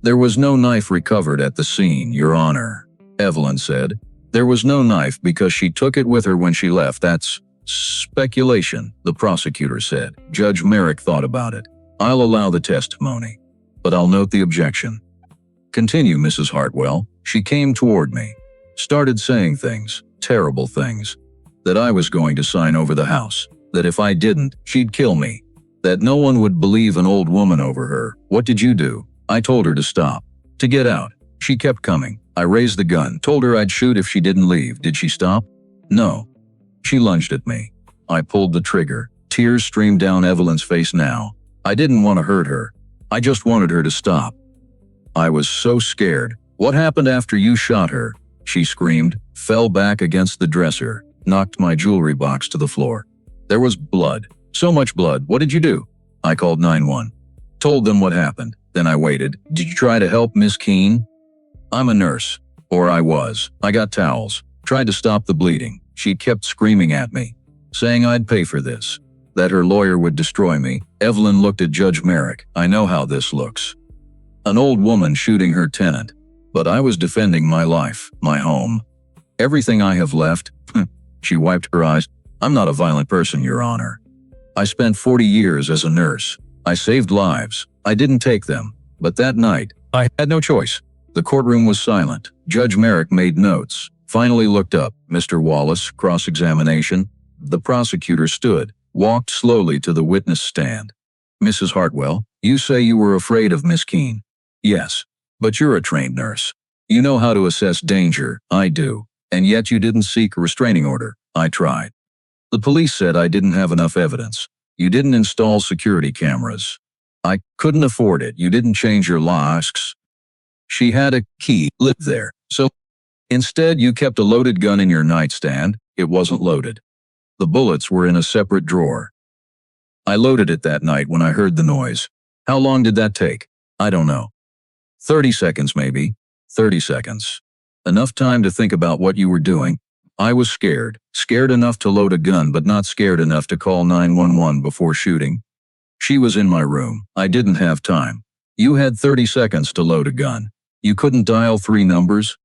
There was no knife recovered at the scene, Your Honor, Evelyn said. There was no knife because she took it with her when she left. That's speculation, the prosecutor said. Judge Merrick thought about it. I'll allow the testimony, but I'll note the objection. Continue, Mrs. Hartwell. She came toward me, started saying things, terrible things, that I was going to sign over the house, that if I didn't, she'd kill me, that no one would believe an old woman over her. What did you do? I told her to stop, to get out. She kept coming. I raised the gun, told her I'd shoot if she didn't leave. Did she stop? No. She lunged at me. I pulled the trigger. Tears streamed down Evelyn's face now. I didn't want to hurt her. I just wanted her to stop. I was so scared. What happened after you shot her? She screamed, fell back against the dresser, knocked my jewelry box to the floor. There was blood. So much blood. What did you do? I called 911. Told them what happened. Then I waited. Did you try to help Miss Keene? I'm a nurse. Or I was. I got towels. Tried to stop the bleeding. She kept screaming at me, saying I'd pay for this, that her lawyer would destroy me. Evelyn looked at Judge Merrick. I know how this looks. An old woman shooting her tenant. But I was defending my life, my home. Everything I have left. She wiped her eyes. I'm not a violent person, Your Honor. I spent 40 years as a nurse. I saved lives. I didn't take them. But that night, I had no choice. The courtroom was silent. Judge Merrick made notes. Finally looked up. Mr. Wallace, cross-examination. The prosecutor stood, walked slowly to the witness stand. Mrs. Hartwell, you say you were afraid of Miss Keene. Yes. But you're a trained nurse. You know how to assess danger. I do. And yet you didn't seek a restraining order. I tried. The police said I didn't have enough evidence. You didn't install security cameras. I couldn't afford it. You didn't change your locks. She had a key, lived there. So instead you kept a loaded gun in your nightstand. It wasn't loaded. The bullets were in a separate drawer. I loaded it that night when I heard the noise. How long did that take? I don't know. 30 seconds maybe. 30 seconds. Enough time to think about what you were doing. I was scared. Scared enough to load a gun but not scared enough to call 911 before shooting. She was in my room. I didn't have time. You had 30 seconds to load a gun. You couldn't dial 3 numbers?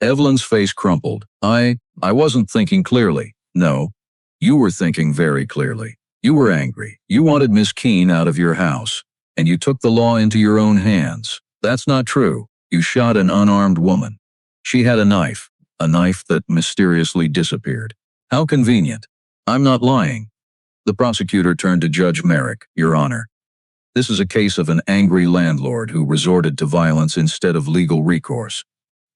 Evelyn's face crumpled. I wasn't thinking clearly. No. You were thinking very clearly. You were angry. You wanted Miss Keene out of your house. And you took the law into your own hands. That's not true. You shot an unarmed woman. She had a knife that mysteriously disappeared. How convenient. I'm not lying. The prosecutor turned to Judge Merrick. Your Honor, this is a case of an angry landlord who resorted to violence instead of legal recourse.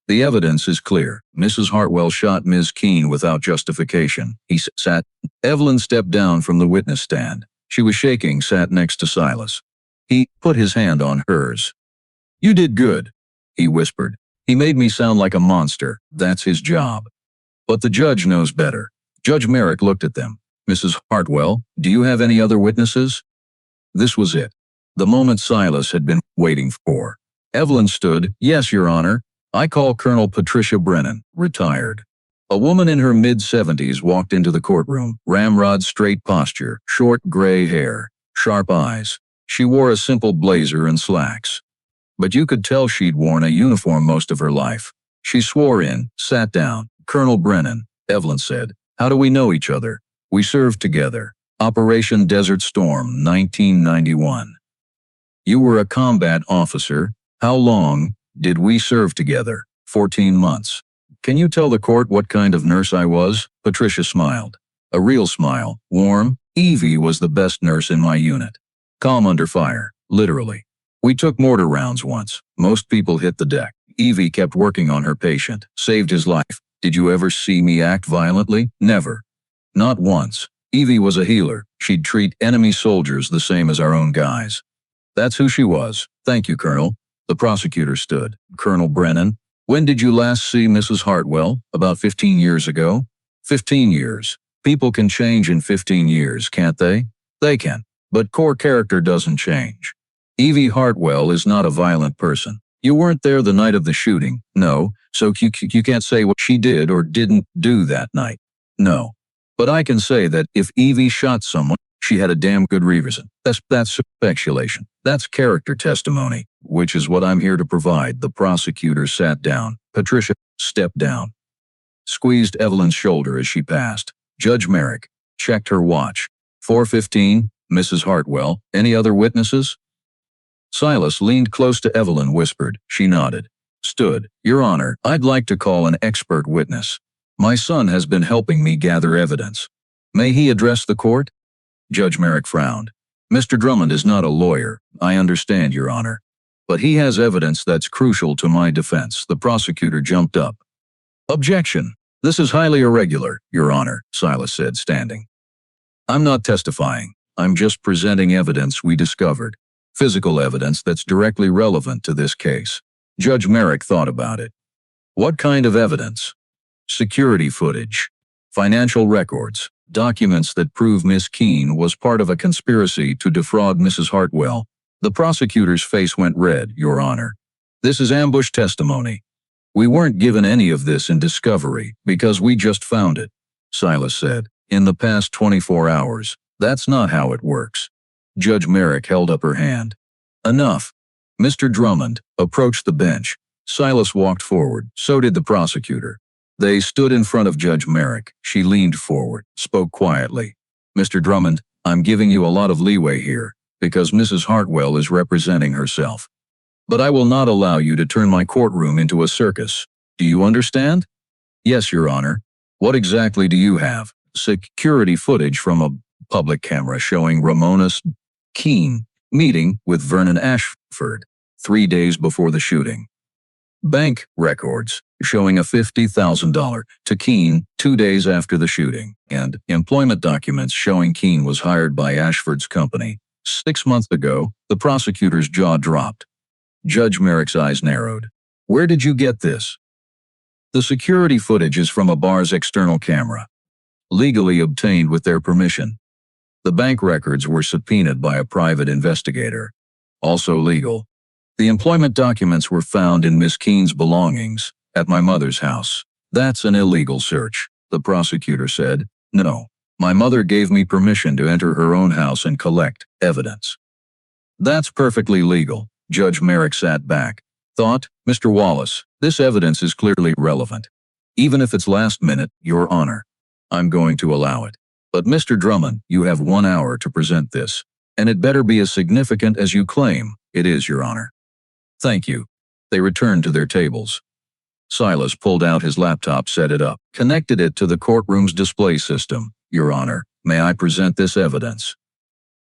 The evidence is clear. Mrs. Hartwell shot Ms. Keene without justification. He sat. Evelyn stepped down from the witness stand. She was shaking, sat next to Silas. He put his hand on hers. You did good, he whispered. He made me sound like a monster. That's his job. But the judge knows better. Judge Merrick looked at them. Mrs. Hartwell, do you have any other witnesses? This was it. The moment Silas had been waiting for. Evelyn stood. Yes, Your Honor. I call Colonel Patricia Brennan, retired. A woman in her mid-70s walked into the courtroom. Ramrod straight posture, short gray hair, sharp eyes. She wore a simple blazer and slacks. But you could tell she'd worn a uniform most of her life. She swore in, sat down. Colonel Brennan, Evelyn said. How do we know each other? We served together. Operation Desert Storm, 1991. You were a combat officer. How long did we serve together? 14 months. Can you tell the court what kind of nurse I was? Patricia smiled. A real smile, warm. Evie was the best nurse in my unit. Calm under fire, literally. We took mortar rounds once. Most people hit the deck. Evie kept working on her patient, saved his life. Did you ever see me act violently? Never. Not once. Evie was a healer. She'd treat enemy soldiers the same as our own guys. That's who she was. Thank you, Colonel. The prosecutor stood. Colonel Brennan, when did you last see Mrs. Hartwell? About 15 years ago. 15 years. People can change in 15 years, can't they? They can. But core character doesn't change. Evie Hartwell is not a violent person. You weren't there the night of the shooting, no, so you can't say what she did or didn't do that night. No. But I can say that if Evie shot someone, she had a damn good reason. That's speculation. That's character testimony, which is what I'm here to provide. The prosecutor sat down. Patricia stepped down. Squeezed Evelyn's shoulder as she passed. Judge Merrick checked her watch. 4:15, Mrs. Hartwell. Any other witnesses? Silas leaned close to Evelyn, whispered. She nodded. Stood. Your Honor, I'd like to call an expert witness. My son has been helping me gather evidence. May he address the court? Judge Merrick frowned. Mr. Drummond is not a lawyer, I understand, Your Honor. But he has evidence that's crucial to my defense. The prosecutor jumped up. Objection. This is highly irregular, Your Honor, Silas said, standing. I'm not testifying. I'm just presenting evidence we discovered. Physical evidence that's directly relevant to this case. Judge Merrick thought about it. What kind of evidence? Security footage. Financial records. Documents that prove Miss Keene was part of a conspiracy to defraud Mrs. Hartwell. The prosecutor's face went red, Your Honor. This is ambush testimony. We weren't given any of this in discovery because we just found it, Silas said. In the past 24 hours. That's not how it works. Judge Merrick held up her hand. Enough. Mr. Drummond approached the bench. Silas walked forward. So did the prosecutor. They stood in front of Judge Merrick. She leaned forward, spoke quietly. Mr. Drummond, I'm giving you a lot of leeway here, because Mrs. Hartwell is representing herself. But I will not allow you to turn my courtroom into a circus. Do you understand? Yes, Your Honor. What exactly do you have? Security footage from a public camera showing Ramona Keene meeting with Vernon Ashford 3 days before the shooting. Bank records showing a $50,000 to Keene 2 days after the shooting, and employment documents showing Keene was hired by Ashford's company 6 months ago. The prosecutor's jaw dropped. Judge Merrick's eyes narrowed. Where did you get this? The security footage is from a bar's external camera, legally obtained with their permission. The bank records were subpoenaed by a private investigator, also legal. The employment documents were found in Miss Keene's belongings at my mother's house. That's an illegal search, the prosecutor said. No, my mother gave me permission to enter her own house and collect evidence. That's perfectly legal. Judge Merrick sat back. Thought, Mr. Wallace, this evidence is clearly relevant. Even if it's last minute, Your Honor, I'm going to allow it. But Mr. Drummond, you have 1 hour to present this, and it better be as significant as you claim it is, Your Honor. Thank you. They returned to their tables. Silas pulled out his laptop, set it up, connected it to the courtroom's display system. Your Honor, may I present this evidence?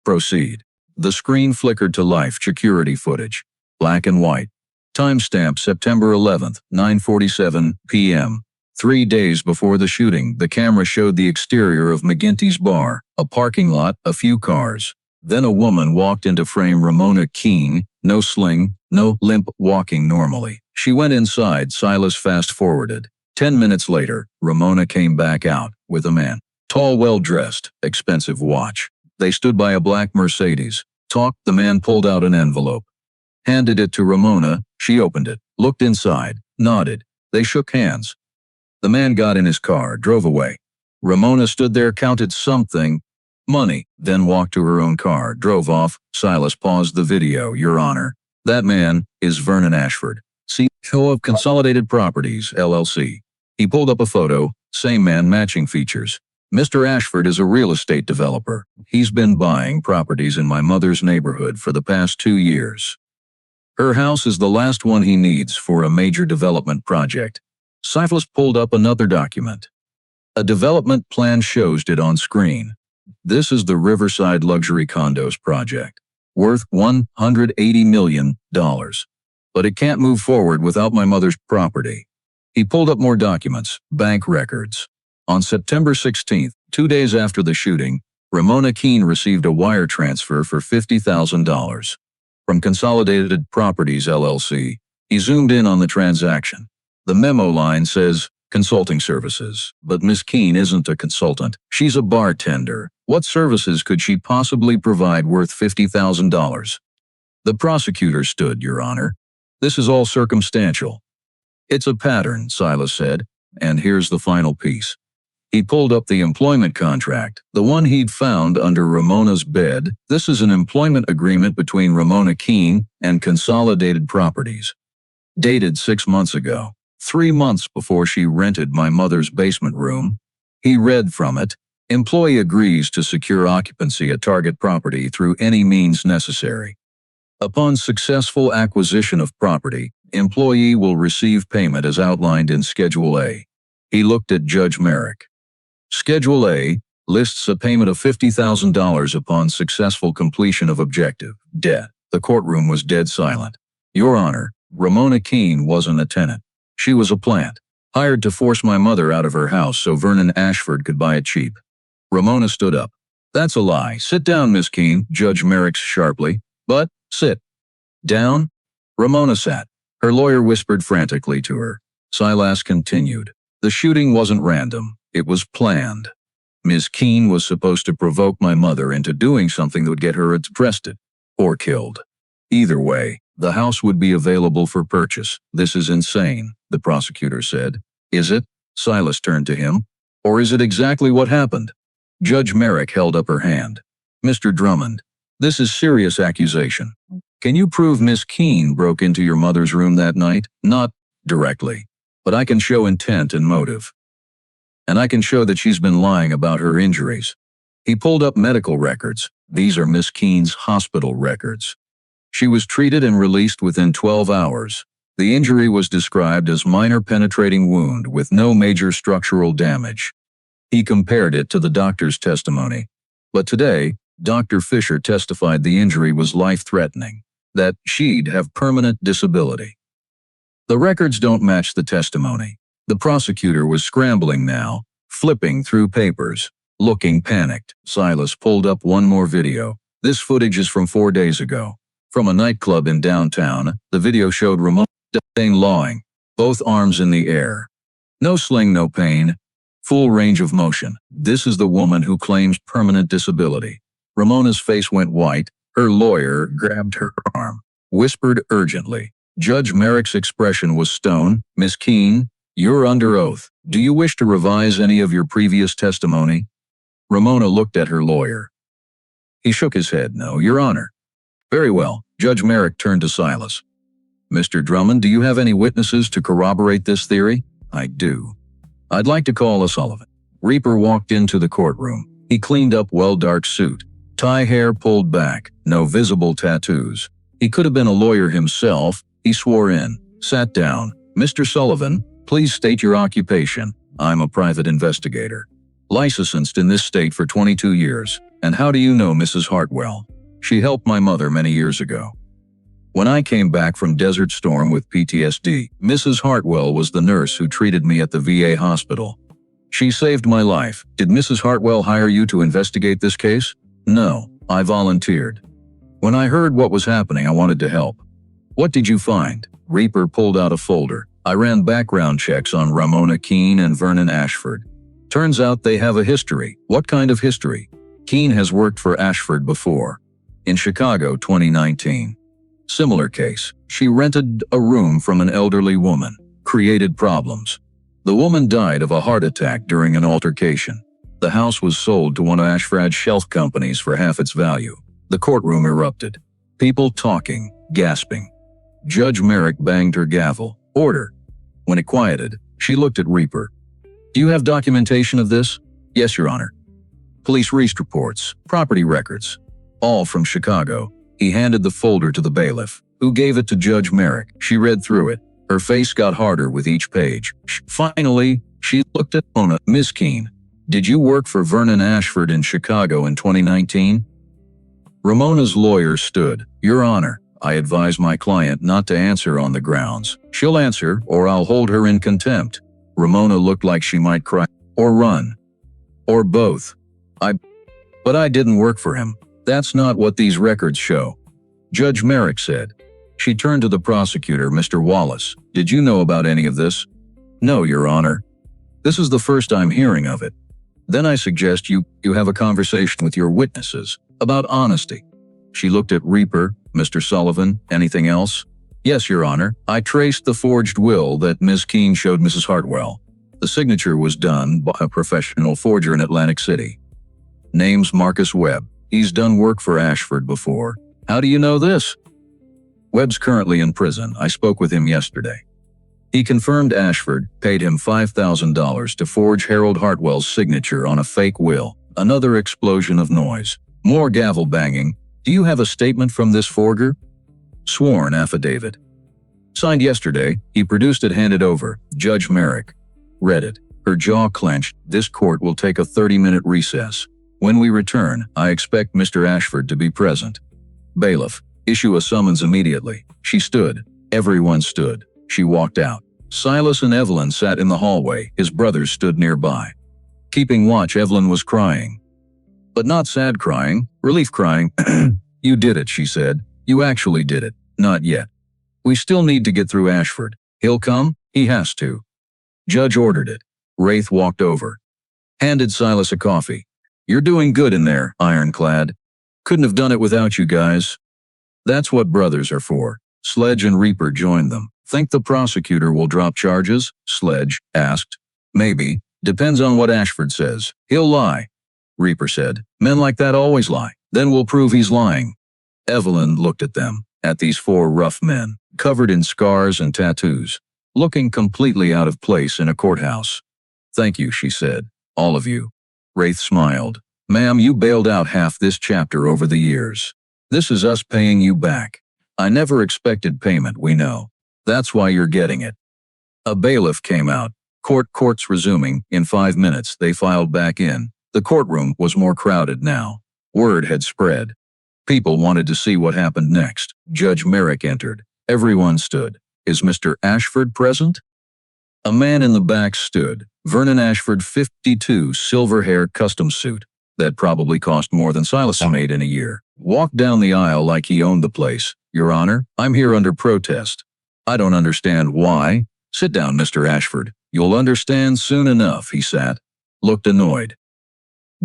Proceed. The screen flickered to life. Security footage. Black and white. Timestamp September 11th, 9:47 p.m. 3 days before the shooting, the camera showed the exterior of McGinty's bar, a parking lot, a few cars. Then a woman walked into frame. Ramona Keene, no sling, no limp, walking normally. She went inside. Silas fast-forwarded. 10 minutes later, Ramona came back out with a man. Tall, well-dressed, expensive watch. They stood by a black Mercedes. Talked. The man pulled out an envelope. Handed it to Ramona. She opened it, looked inside, nodded. They shook hands. The man got in his car, drove away. Ramona stood there, counted something, money, then walked to her own car, drove off. Silas paused the video. Your Honor, that man is Vernon Ashford, CEO of Consolidated Properties, LLC. He pulled up a photo, same man, matching features. Mr. Ashford is a real estate developer. He's been buying properties in my mother's neighborhood for the past 2 years. Her house is the last one he needs for a major development project. Silas pulled up another document. A development plan shows it on screen. This is the Riverside Luxury Condos project, worth $180 million. But it can't move forward without my mother's property. He pulled up more documents, bank records. On September 16th, 2 days after the shooting, Ramona Keene received a wire transfer for $50,000 from Consolidated Properties, LLC. He zoomed in on the transaction. The memo line says, consulting services, but Miss Keene isn't a consultant. She's a bartender. What services could she possibly provide worth $50,000? The prosecutor stood. Your Honor, this is all circumstantial. It's a pattern, Silas said, and here's the final piece. He pulled up the employment contract, the one he'd found under Ramona's bed. This is an employment agreement between Ramona Keene and Consolidated Properties, dated 6 months ago. 3 months before she rented my mother's basement room. He read from it, employee agrees to secure occupancy at target property through any means necessary. Upon successful acquisition of property, employee will receive payment as outlined in Schedule A. He looked at Judge Merrick. Schedule A lists a payment of $50,000 upon successful completion of objective debt. The courtroom was dead silent. Your Honor, Ramona Keene wasn't a tenant. She was a plant, hired to force my mother out of her house so Vernon Ashford could buy it cheap. Ramona stood up. That's a lie. Sit down, Miss Keene, Judge Merrick sharply. But, sit down. Ramona sat. Her lawyer whispered frantically to her. Silas continued. The shooting wasn't random. It was planned. Miss Keene was supposed to provoke my mother into doing something that would get her arrested or killed. Either way, the house would be available for purchase. This is insane, the prosecutor said. Is it? Silas turned to him. Or is it exactly what happened? Judge Merrick held up her hand. Mr. Drummond, this is serious accusation. Can you prove Miss Keene broke into your mother's room that night? Not directly, but I can show intent and motive. And I can show that she's been lying about her injuries. He pulled up medical records. These are Miss Keene's hospital records. She was treated and released within 12 hours. The injury was described as minor penetrating wound with no major structural damage. He compared it to the doctor's testimony. But today, Dr. Fisher testified the injury was life-threatening, that she'd have permanent disability. The records don't match the testimony. The prosecutor was scrambling now, flipping through papers, looking panicked. Silas pulled up one more video. This footage is from 4 days ago. From a nightclub in downtown, the video showed Ramona lawing, both arms in the air. No sling, no pain, full range of motion. This is the woman who claims permanent disability. Ramona's face went white. Her lawyer grabbed her arm, whispered urgently. Judge Merrick's expression was stone. Miss Keene, you're under oath. Do you wish to revise any of your previous testimony? Ramona looked at her lawyer. He shook his head. No, Your Honor. Very well. Judge Merrick turned to Silas. Mr. Drummond, do you have any witnesses to corroborate this theory? I do. I'd like to call O'Sullivan. Reaper walked into the courtroom. He cleaned up well-dark suit. Tie hair pulled back. No visible tattoos. He could have been a lawyer himself. He swore in. Sat down. Mr. Sullivan, please state your occupation. I'm a private investigator. Licensed in this state for 22 years. And how do you know Mrs. Hartwell? She helped my mother many years ago. When I came back from Desert Storm with PTSD, Mrs. Hartwell was the nurse who treated me at the VA hospital. She saved my life. Did Mrs. Hartwell hire you to investigate this case? No, I volunteered. When I heard what was happening, I wanted to help. What did you find? Reaper pulled out a folder. I ran background checks on Ramona Keene and Vernon Ashford. Turns out they have a history. What kind of history? Keene has worked for Ashford before. In Chicago, 2019. Similar case. She rented a room from an elderly woman. Created problems. The woman died of a heart attack during an altercation. The house was sold to one of Ashford's shelf companies for half its value. The courtroom erupted. People talking, gasping. Judge Merrick banged her gavel. Order. When it quieted, she looked at Reaper. Do you have documentation of this? Yes, Your Honor. Police reports, property records. All from Chicago. He handed the folder to the bailiff, who gave it to Judge Merrick. She read through it. Her face got harder with each page. Finally, she looked at Mona. Miss Keene, did you work for Vernon Ashford in Chicago in 2019? Ramona's lawyer stood. Your Honor, I advise my client not to answer on the grounds. She'll answer, or I'll hold her in contempt. Ramona looked like she might cry. Or run. Or both. But I didn't work for him. That's not what these records show. Judge Merrick said. She turned to the prosecutor, Mr. Wallace. Did you know about any of this? No, Your Honor. This is the first I'm hearing of it. Then I suggest you have a conversation with your witnesses about honesty. She looked at Reaper. Mr. Sullivan, anything else? Yes, Your Honor. I traced the forged will that Miss Keene showed Mrs. Hartwell. The signature was done by a professional forger in Atlantic City. Name's Marcus Webb. He's done work for Ashford before. How do you know this? Webb's currently in prison. I spoke with him yesterday. He confirmed Ashford paid him $5,000 to forge Harold Hartwell's signature on a fake will. Another explosion of noise. More gavel banging. Do you have a statement from this forger? Sworn affidavit. Signed yesterday. He produced it, handed over. Judge Merrick read it. Her jaw clenched. This court will take a 30-minute recess. When we return, I expect Mr. Ashford to be present. Bailiff, issue a summons immediately. She stood. Everyone stood. She walked out. Silas and Evelyn sat in the hallway. His brothers stood nearby. Keeping watch, Evelyn was crying. But not sad crying, relief crying. You did it, she said. You actually did it. Not yet. We still need to get through Ashford. He'll come? He has to. Judge ordered it. Wraith walked over. Handed Silas a coffee. You're doing good in there, Ironclad. Couldn't have done it without you guys. That's what brothers are for. Sledge and Reaper joined them. Think the prosecutor will drop charges? Sledge asked. Maybe. Depends on what Ashford says. He'll lie. Reaper said. Men like that always lie. Then we'll prove he's lying. Evelyn looked at them, at these four rough men, covered in scars and tattoos, looking completely out of place in a courthouse. Thank you, she said. All of you. Wraith smiled. Ma'am, you bailed out half this chapter over the years. This is us paying you back. I never expected payment, we know. That's why you're getting it. A bailiff came out. Court's resuming. In 5 minutes, they filed back in. The courtroom was more crowded now. Word had spread. People wanted to see what happened next. Judge Merrick entered. Everyone stood. Is Mr. Ashford present? A man in the back stood. Vernon Ashford, 52, silver hair custom suit. That probably cost more than Silas made in a year. Walked down the aisle like he owned the place. Your Honor, I'm here under protest. I don't understand why. Sit down, Mr. Ashford. You'll understand soon enough, he sat. Looked annoyed.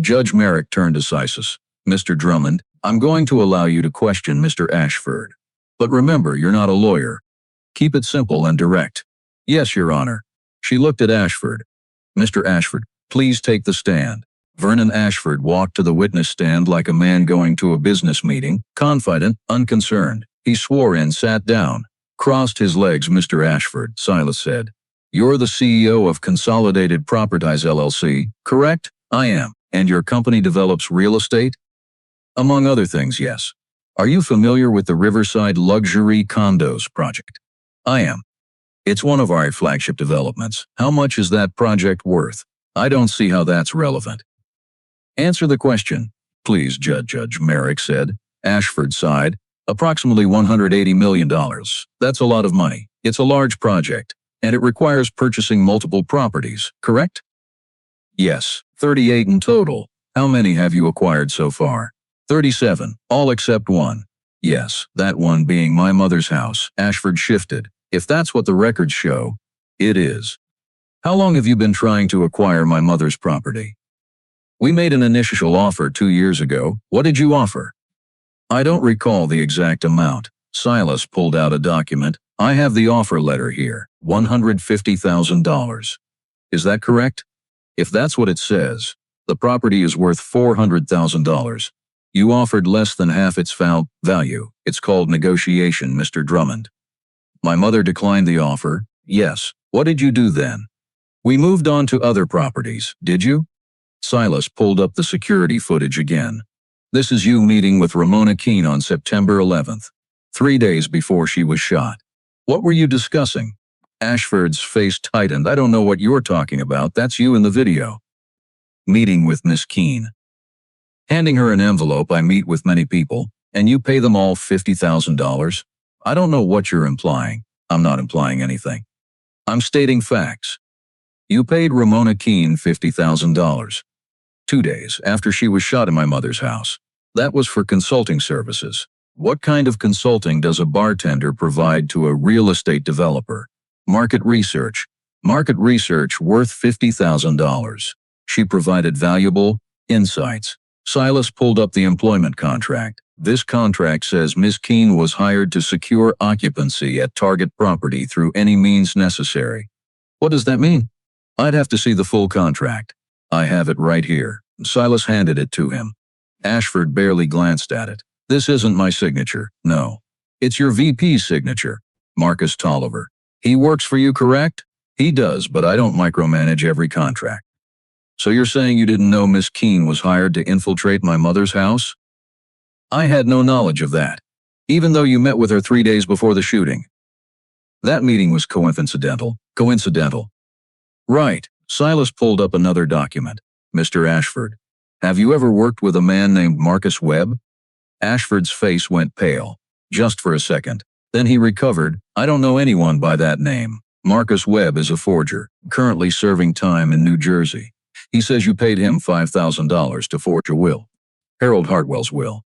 Judge Merrick turned to Silas. Mr. Drummond, I'm going to allow you to question Mr. Ashford. But remember, you're not a lawyer. Keep it simple and direct. Yes, Your Honor. She looked at Ashford. Mr. Ashford, please take the stand. Vernon Ashford walked to the witness stand like a man going to a business meeting, confident, unconcerned. He swore and sat down. Crossed his legs, Mr. Ashford, Silas said. You're the CEO of Consolidated Properties LLC, correct? I am. And your company develops real estate? Among other things, yes. Are you familiar with the Riverside Luxury Condos project? I am. It's one of our flagship developments. How much is that project worth? I don't see how that's relevant. Answer the question, please, Judge Merrick said. Ashford sighed. Approximately $180 million. That's a lot of money. It's a large project, and it requires purchasing multiple properties, correct? Yes, 38 in total. How many have you acquired so far? 37, all except one. Yes, that one being my mother's house. Ashford shifted. If that's what the records show, it is. How long have you been trying to acquire my mother's property? We made an initial offer 2 years ago. What did you offer? I don't recall the exact amount. Silas pulled out a document. I have the offer letter here. $150,000. Is that correct? If that's what it says, the property is worth $400,000. You offered less than half its value. It's called negotiation, Mr. Drummond. My mother declined the offer. Yes. What did you do then? We moved on to other properties, did you? Silas pulled up the security footage again. This is you meeting with Ramona Keene on September 11th, 3 days before she was shot. What were you discussing? Ashford's face tightened. I don't know what you're talking about. That's you in the video. Meeting with Miss Keene. Handing her an envelope. I meet with many people, and you pay them all $50,000. I don't know what you're implying. I'm not implying anything. I'm stating facts. You paid Ramona Keene $50,000. 2 days after she was shot in my mother's house. That was for consulting services. What kind of consulting does a bartender provide to a real estate developer? Market research. Market research worth $50,000. She provided valuable insights. Silas pulled up the employment contract. This contract says Ms. Keene was hired to secure occupancy at target property through any means necessary. What does that mean? I'd have to see the full contract. I have it right here. Silas handed it to him. Ashford barely glanced at it. This isn't my signature, no. It's your VP's signature, Marcus Tolliver. He works for you, correct? He does, but I don't micromanage every contract. So you're saying you didn't know Miss Keene was hired to infiltrate my mother's house? I had no knowledge of that, even though you met with her 3 days before the shooting. That meeting was coincidental. Right. Silas pulled up another document. Mr. Ashford, have you ever worked with a man named Marcus Webb? Ashford's face went pale, just for a second. Then he recovered. I don't know anyone by that name. Marcus Webb is a forger, currently serving time in New Jersey. He says you paid him $5,000 to forge a will. Harold Hartwell's will.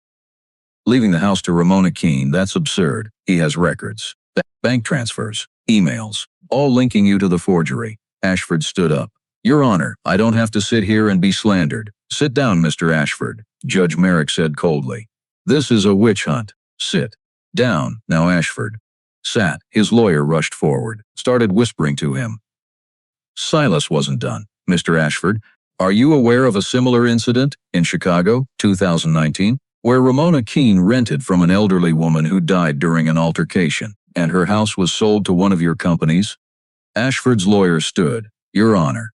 Leaving the house to Ramona Keene, that's absurd. He has records, bank transfers, emails, all linking you to the forgery. Ashford stood up. Your Honor, I don't have to sit here and be slandered. Sit down, Mr. Ashford, Judge Merrick said coldly. This is a witch hunt. Sit. Down, now Ashford. Sat, his lawyer rushed forward, started whispering to him. Silas wasn't done. Mr. Ashford, are you aware of a similar incident in Chicago, 2019, where Ramona Keene rented from an elderly woman who died during an altercation, and her house was sold to one of your companies? Ashford's lawyer stood. Your Honor,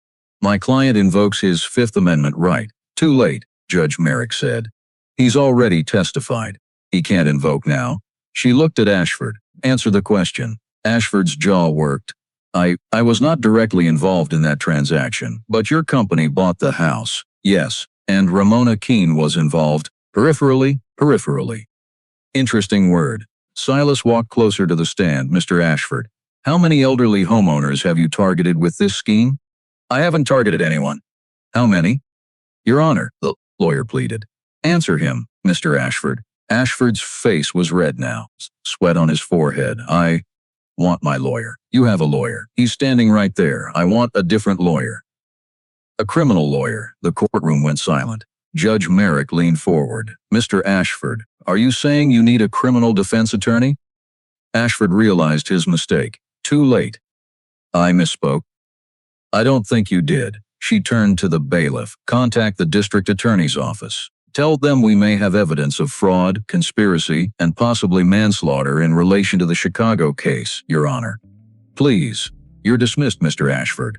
my client invokes his Fifth Amendment right. Too late, Judge Merrick said. He's already testified. He can't invoke now. She looked at Ashford. Answer the question. Ashford's jaw worked. I was not directly involved in that transaction, but your company bought the house. Yes, and Ramona Keene was involved. Peripherally. Interesting word. Silas walked closer to the stand. Mr. Ashford, how many elderly homeowners have you targeted with this scheme? I haven't targeted anyone. How many? Your Honor, the lawyer pleaded. Answer him, Mr. Ashford. Ashford's face was red now, sweat on his forehead. I want my lawyer. You have a lawyer. He's standing right there. I want a different lawyer. A criminal lawyer. The courtroom went silent. Judge Merrick leaned forward. Mr. Ashford, are you saying you need a criminal defense attorney? Ashford realized his mistake. Too late. I misspoke. I don't think you did. She turned to the bailiff. Contact the district attorney's office. Tell them we may have evidence of fraud, conspiracy, and possibly manslaughter in relation to the Chicago case, Your Honor. Please. You're dismissed, Mr. Ashford.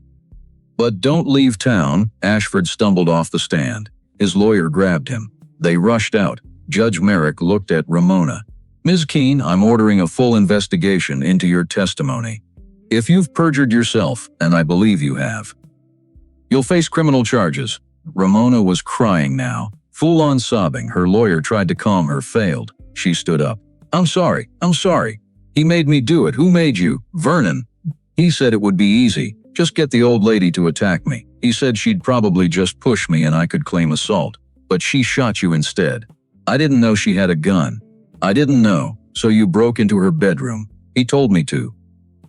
But don't leave town. Ashford stumbled off the stand. His lawyer grabbed him. They rushed out. Judge Merrick looked at Ramona. Ms. Keene, I'm ordering a full investigation into your testimony. If you've perjured yourself, and I believe you have, you'll face criminal charges. Ramona was crying now. Full-on sobbing, her lawyer tried to calm her, failed. She stood up. I'm sorry. He made me do it. Who made you? Vernon. He said it would be easy. Just get the old lady to attack me. He said she'd probably just push me and I could claim assault. But she shot you instead. I didn't know she had a gun. I didn't know, so you broke into her bedroom. He told me to.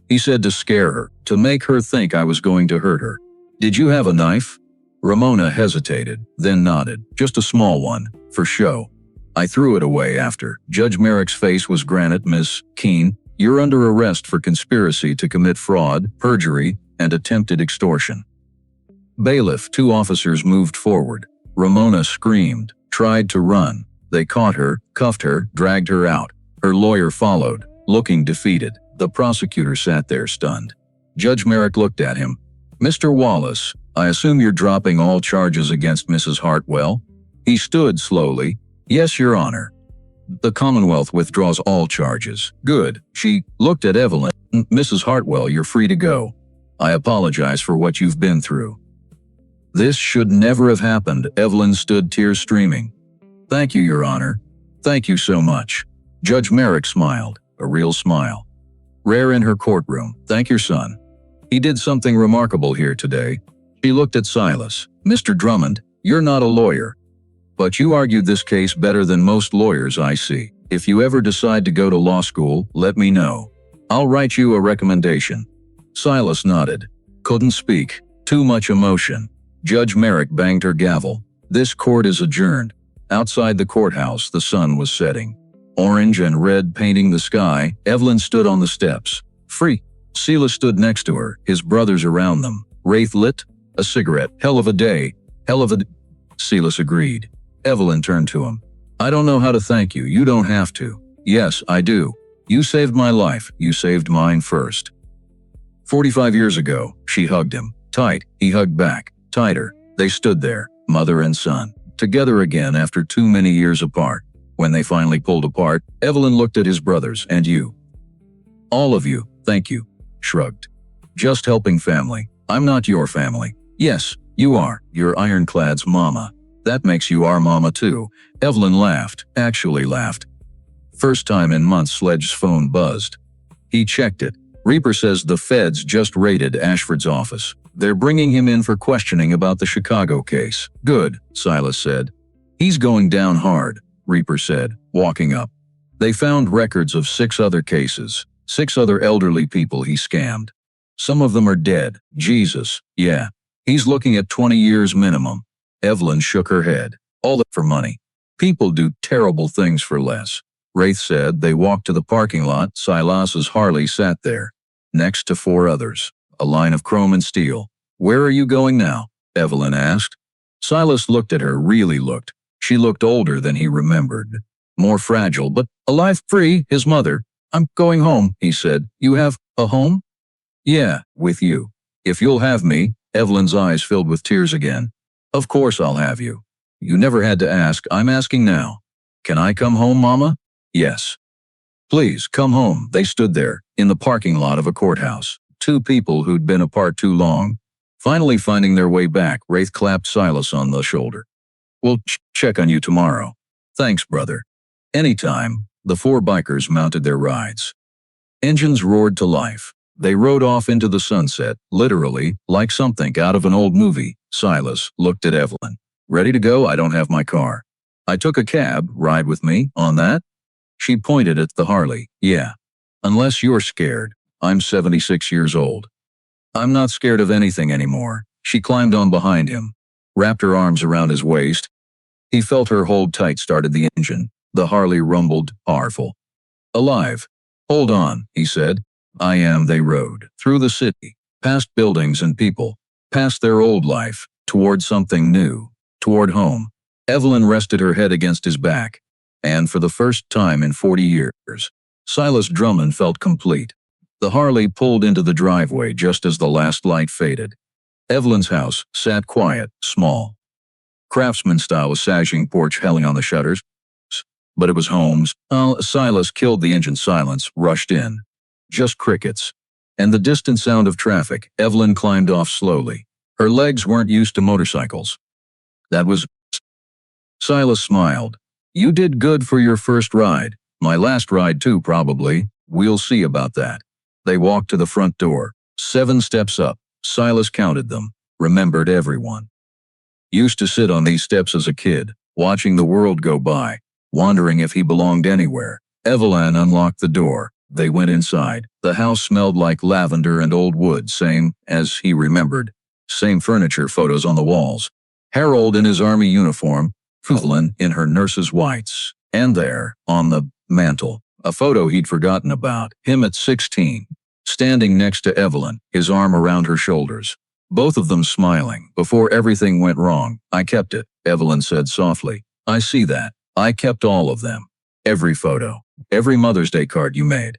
He said to scare her, to make her think I was going to hurt her. Did you have a knife? Ramona hesitated, then nodded. Just a small one, for show. I threw it away after. Judge Merrick's face was granite. Miss Keene, you're under arrest for conspiracy to commit fraud, perjury, and attempted extortion. Bailiff, 2 officers moved forward. Ramona screamed, tried to run. They caught her, cuffed her, dragged her out. Her lawyer followed, looking defeated. The prosecutor sat there stunned. Judge Merrick looked at him. Mr. Wallace, I assume you're dropping all charges against Mrs. Hartwell? He stood slowly. Yes, Your Honor. The Commonwealth withdraws all charges. Good. She looked at Evelyn. Mrs. Hartwell, you're free to go. I apologize for what you've been through. This should never have happened. Evelyn stood, tears streaming. Thank you, Your Honor. Thank you so much. Judge Merrick smiled, a real smile. Rare in her courtroom. Thank your son. He did something remarkable here today. She looked at Silas. Mr. Drummond, you're not a lawyer. But you argued this case better than most lawyers I see. If you ever decide to go to law school, let me know. I'll write you a recommendation. Silas nodded. Couldn't speak. Too much emotion. Judge Merrick banged her gavel. This court is adjourned. Outside the courthouse, the sun was setting. Orange and red painting the sky. Evelyn stood on the steps. Free. Silas stood next to her, his brothers around them. Wraith lit a cigarette. Hell of a day. Silas agreed. Evelyn turned to him. I don't know how to thank you. You don't have to. Yes, I do. You saved my life. You saved mine first. 45 years ago, she hugged him. Tight. He hugged back. Tighter. They stood there, mother and son, together again after too many years apart. When they finally pulled apart, Evelyn looked at his brothers. And you? All of you, thank you. Shrugged. Just helping family. I'm not your family. Yes, you are. You're Ironclad's mama. That makes you our mama too. Evelyn laughed, actually laughed. First time in months Sledge's phone buzzed. He checked it. Reaper says the feds just raided Ashford's office. They're bringing him in for questioning about the Chicago case. Good, Silas said. He's going down hard, Reaper said, walking up. They found records of 6 other cases, 6 other elderly people he scammed. Some of them are dead. Jesus, yeah. He's looking at 20 years minimum. Evelyn shook her head. All that for money. People do terrible things for less. Wraith said. They walked to the parking lot. Silas's Harley sat there, next to 4 others, a line of chrome and steel. Where are you going now? Evelyn asked. Silas looked at her, really looked. She looked older than he remembered. More fragile, but alive, free, his mother. I'm going home, he said. You have a home? Yeah, with you. If you'll have me. Evelyn's eyes filled with tears again. Of course I'll have you. You never had to ask. I'm asking now. Can I come home, Mama? Yes. Please, come home. They stood there, in the parking lot of a courthouse. 2 people who'd been apart too long. Finally finding their way back, Wraith clapped Silas on the shoulder. We'll check on you tomorrow. Thanks, brother. Anytime. The 4 bikers mounted their rides. Engines roared to life. They rode off into the sunset, literally, like something out of an old movie. Silas looked at Evelyn. Ready to go? I don't have my car. I took a cab. Ride with me on that? She pointed at the Harley. Yeah. Unless you're scared. I'm 76 years old. I'm not scared of anything anymore. She climbed on behind him, wrapped her arms around his waist. He felt her hold tight, started the engine. The Harley rumbled, powerful. Alive. Hold on, he said. I am. They rode through the city, past buildings and people, past their old life, toward something new, toward home. Evelyn rested her head against his back, and for the first time in 40 years, Silas Drummond felt complete. The Harley pulled into the driveway just as the last light faded. Evelyn's house sat quiet, small. Craftsman-style sagging porch hanging on the shutters. But it was Holmes. Silas killed the engine. Silence rushed in. Just crickets. And the distant sound of traffic. Evelyn climbed off slowly. Her legs weren't used to motorcycles. That was... Silas smiled. You did good for your first ride. My last ride too, probably. We'll see about that. They walked to the front door. 7 steps up. Silas counted them. Remembered everyone. Used to sit on these steps as a kid, watching the world go by, wondering if he belonged anywhere. Evelyn unlocked the door. They went inside. The house smelled like lavender and old wood, same as he remembered. Same furniture, photos on the walls. Harold in his army uniform, Evelyn in her nurse's whites. And there, on the mantel, a photo he'd forgotten about. Him at 16, standing next to Evelyn, his arm around her shoulders. Both of them smiling. Before everything went wrong, I kept it, Evelyn said softly. I see that. I kept all of them. Every photo. Every Mother's Day card you made.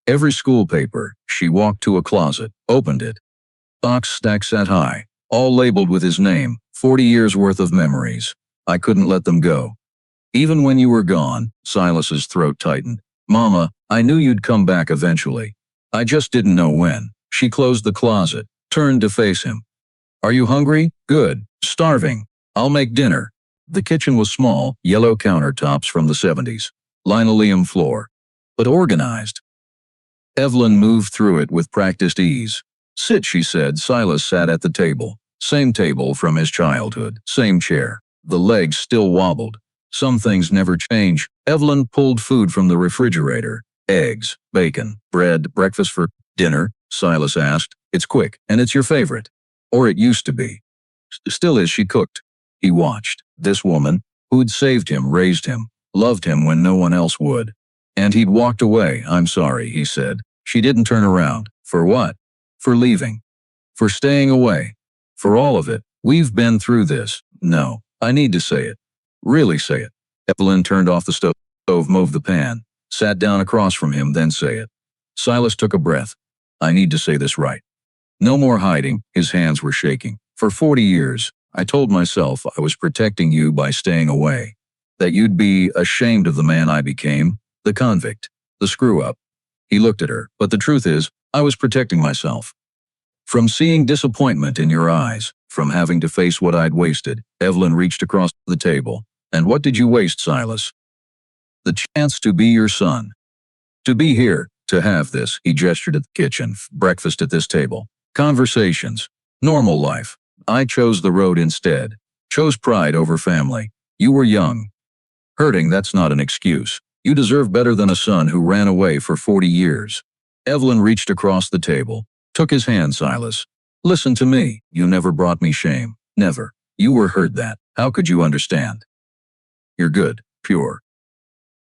Every school paper. She walked to a closet, opened it. Box stack sat high, all labeled with his name, 40 years worth of memories. I couldn't let them go. Even when you were gone, Silas's throat tightened. Mama, I knew you'd come back eventually. I just didn't know when. She closed the closet, turned to face him. Are you hungry? Good. Starving. I'll make dinner. The kitchen was small, yellow countertops from the 70s. Linoleum floor. But organized. Evelyn moved through it with practiced ease. Sit, she said. Silas sat at the table. Same table from his childhood. Same chair. The legs still wobbled. Some things never change. Evelyn pulled food from the refrigerator. Eggs, bacon, bread, breakfast for dinner, Silas asked. It's quick, and it's your favorite. Or it used to be. Still is. She cooked. He watched. This woman, who'd saved him, raised him, loved him when no one else would. And he'd walked away. I'm sorry, he said. She didn't turn around. For what? For leaving. For staying away. For all of it. We've been through this. No, I need to say it. Really say it. Evelyn turned off the stove, moved the pan, sat down across from him, then say it. Silas took a breath. I need to say this right. No more hiding. His hands were shaking. For 40 years, I told myself I was protecting you by staying away. That you'd be ashamed of the man I became, the convict, the screw-up. He looked at her, but the truth is, I was protecting myself. From seeing disappointment in your eyes, from having to face what I'd wasted. Evelyn reached across the table. And what did you waste, Silas? The chance to be your son. To be here, to have this. He gestured at the kitchen. Breakfast at this table. Conversations. Normal life. I chose the road instead. Chose pride over family. You were young. Hurting, that's not an excuse. You deserve better than a son who ran away for 40 years. Evelyn reached across the table. Took his hand. Silas. Listen to me. You never brought me shame. Never. You were hurt that. How could you understand? You're good. Pure.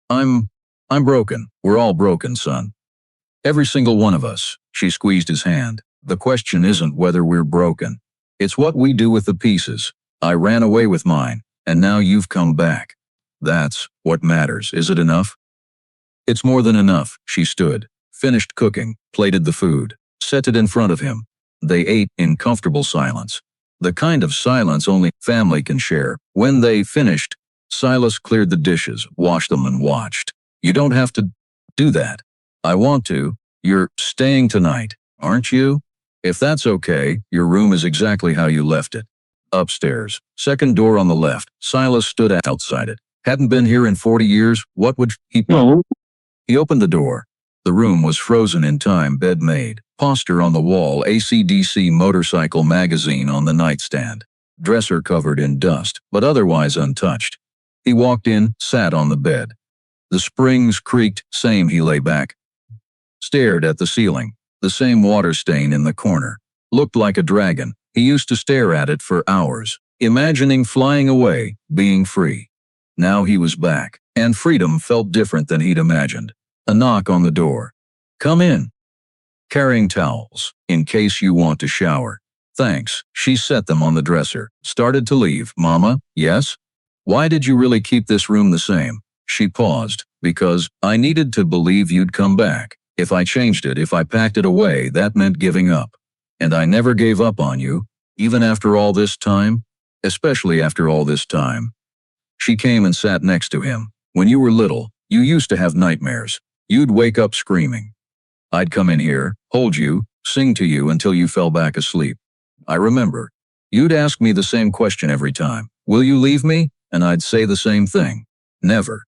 I'm I'm broken. We're all broken, son. Every single one of us. She squeezed his hand. The question isn't whether we're broken. It's what we do with the pieces. I ran away with mine, and now you've come back. That's what matters. Is it enough? It's more than enough. She stood, finished cooking, plated the food, set it in front of him. They ate in comfortable silence. The kind of silence only family can share. When they finished, Silas cleared the dishes, washed them, and watched. You don't have to do that. I want to. You're staying tonight, aren't you? If that's okay, your room is exactly how you left it. Upstairs, second door on the left. Silas stood outside it. Hadn't been here in 40 years. What would he... He opened the door. The room was frozen in time, bed made, poster on the wall, AC/DC motorcycle magazine on the nightstand, dresser covered in dust, but otherwise untouched. He walked in, sat on the bed. The springs creaked, same. He lay back, stared at the ceiling, the same water stain in the corner. Looked like a dragon. He used to stare at it for hours, imagining flying away, being free. Now he was back, and freedom felt different than he'd imagined. A knock on the door. Come in. Carrying towels, in case you want to shower. Thanks. She set them on the dresser, started to leave. Mama, yes? Why did you really keep this room the same? She paused. Because I needed to believe you'd come back. If I changed it, if I packed it away, that meant giving up. And I never gave up on you, even after all this time, especially after all this time. She came and sat next to him. When you were little, you used to have nightmares. You'd wake up screaming. I'd come in here, hold you, sing to you until you fell back asleep. I remember. You'd ask me the same question every time. Will you leave me? And I'd say the same thing. Never.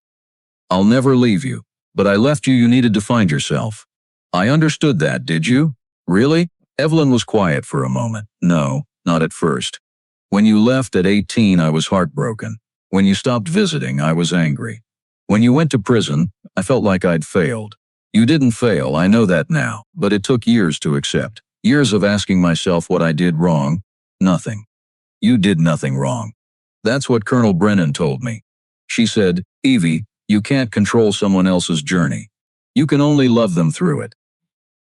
I'll never leave you. But I left you. You needed to find yourself. I understood that, did you? Really? Evelyn was quiet for a moment. No, not at first. When you left at 18, I was heartbroken. When you stopped visiting, I was angry. When you went to prison, I felt like I'd failed. You didn't fail, I know that now, but it took years to accept. Years of asking myself what I did wrong. Nothing. You did nothing wrong. That's what Colonel Brennan told me. She said, Evie, you can't control someone else's journey. You can only love them through it.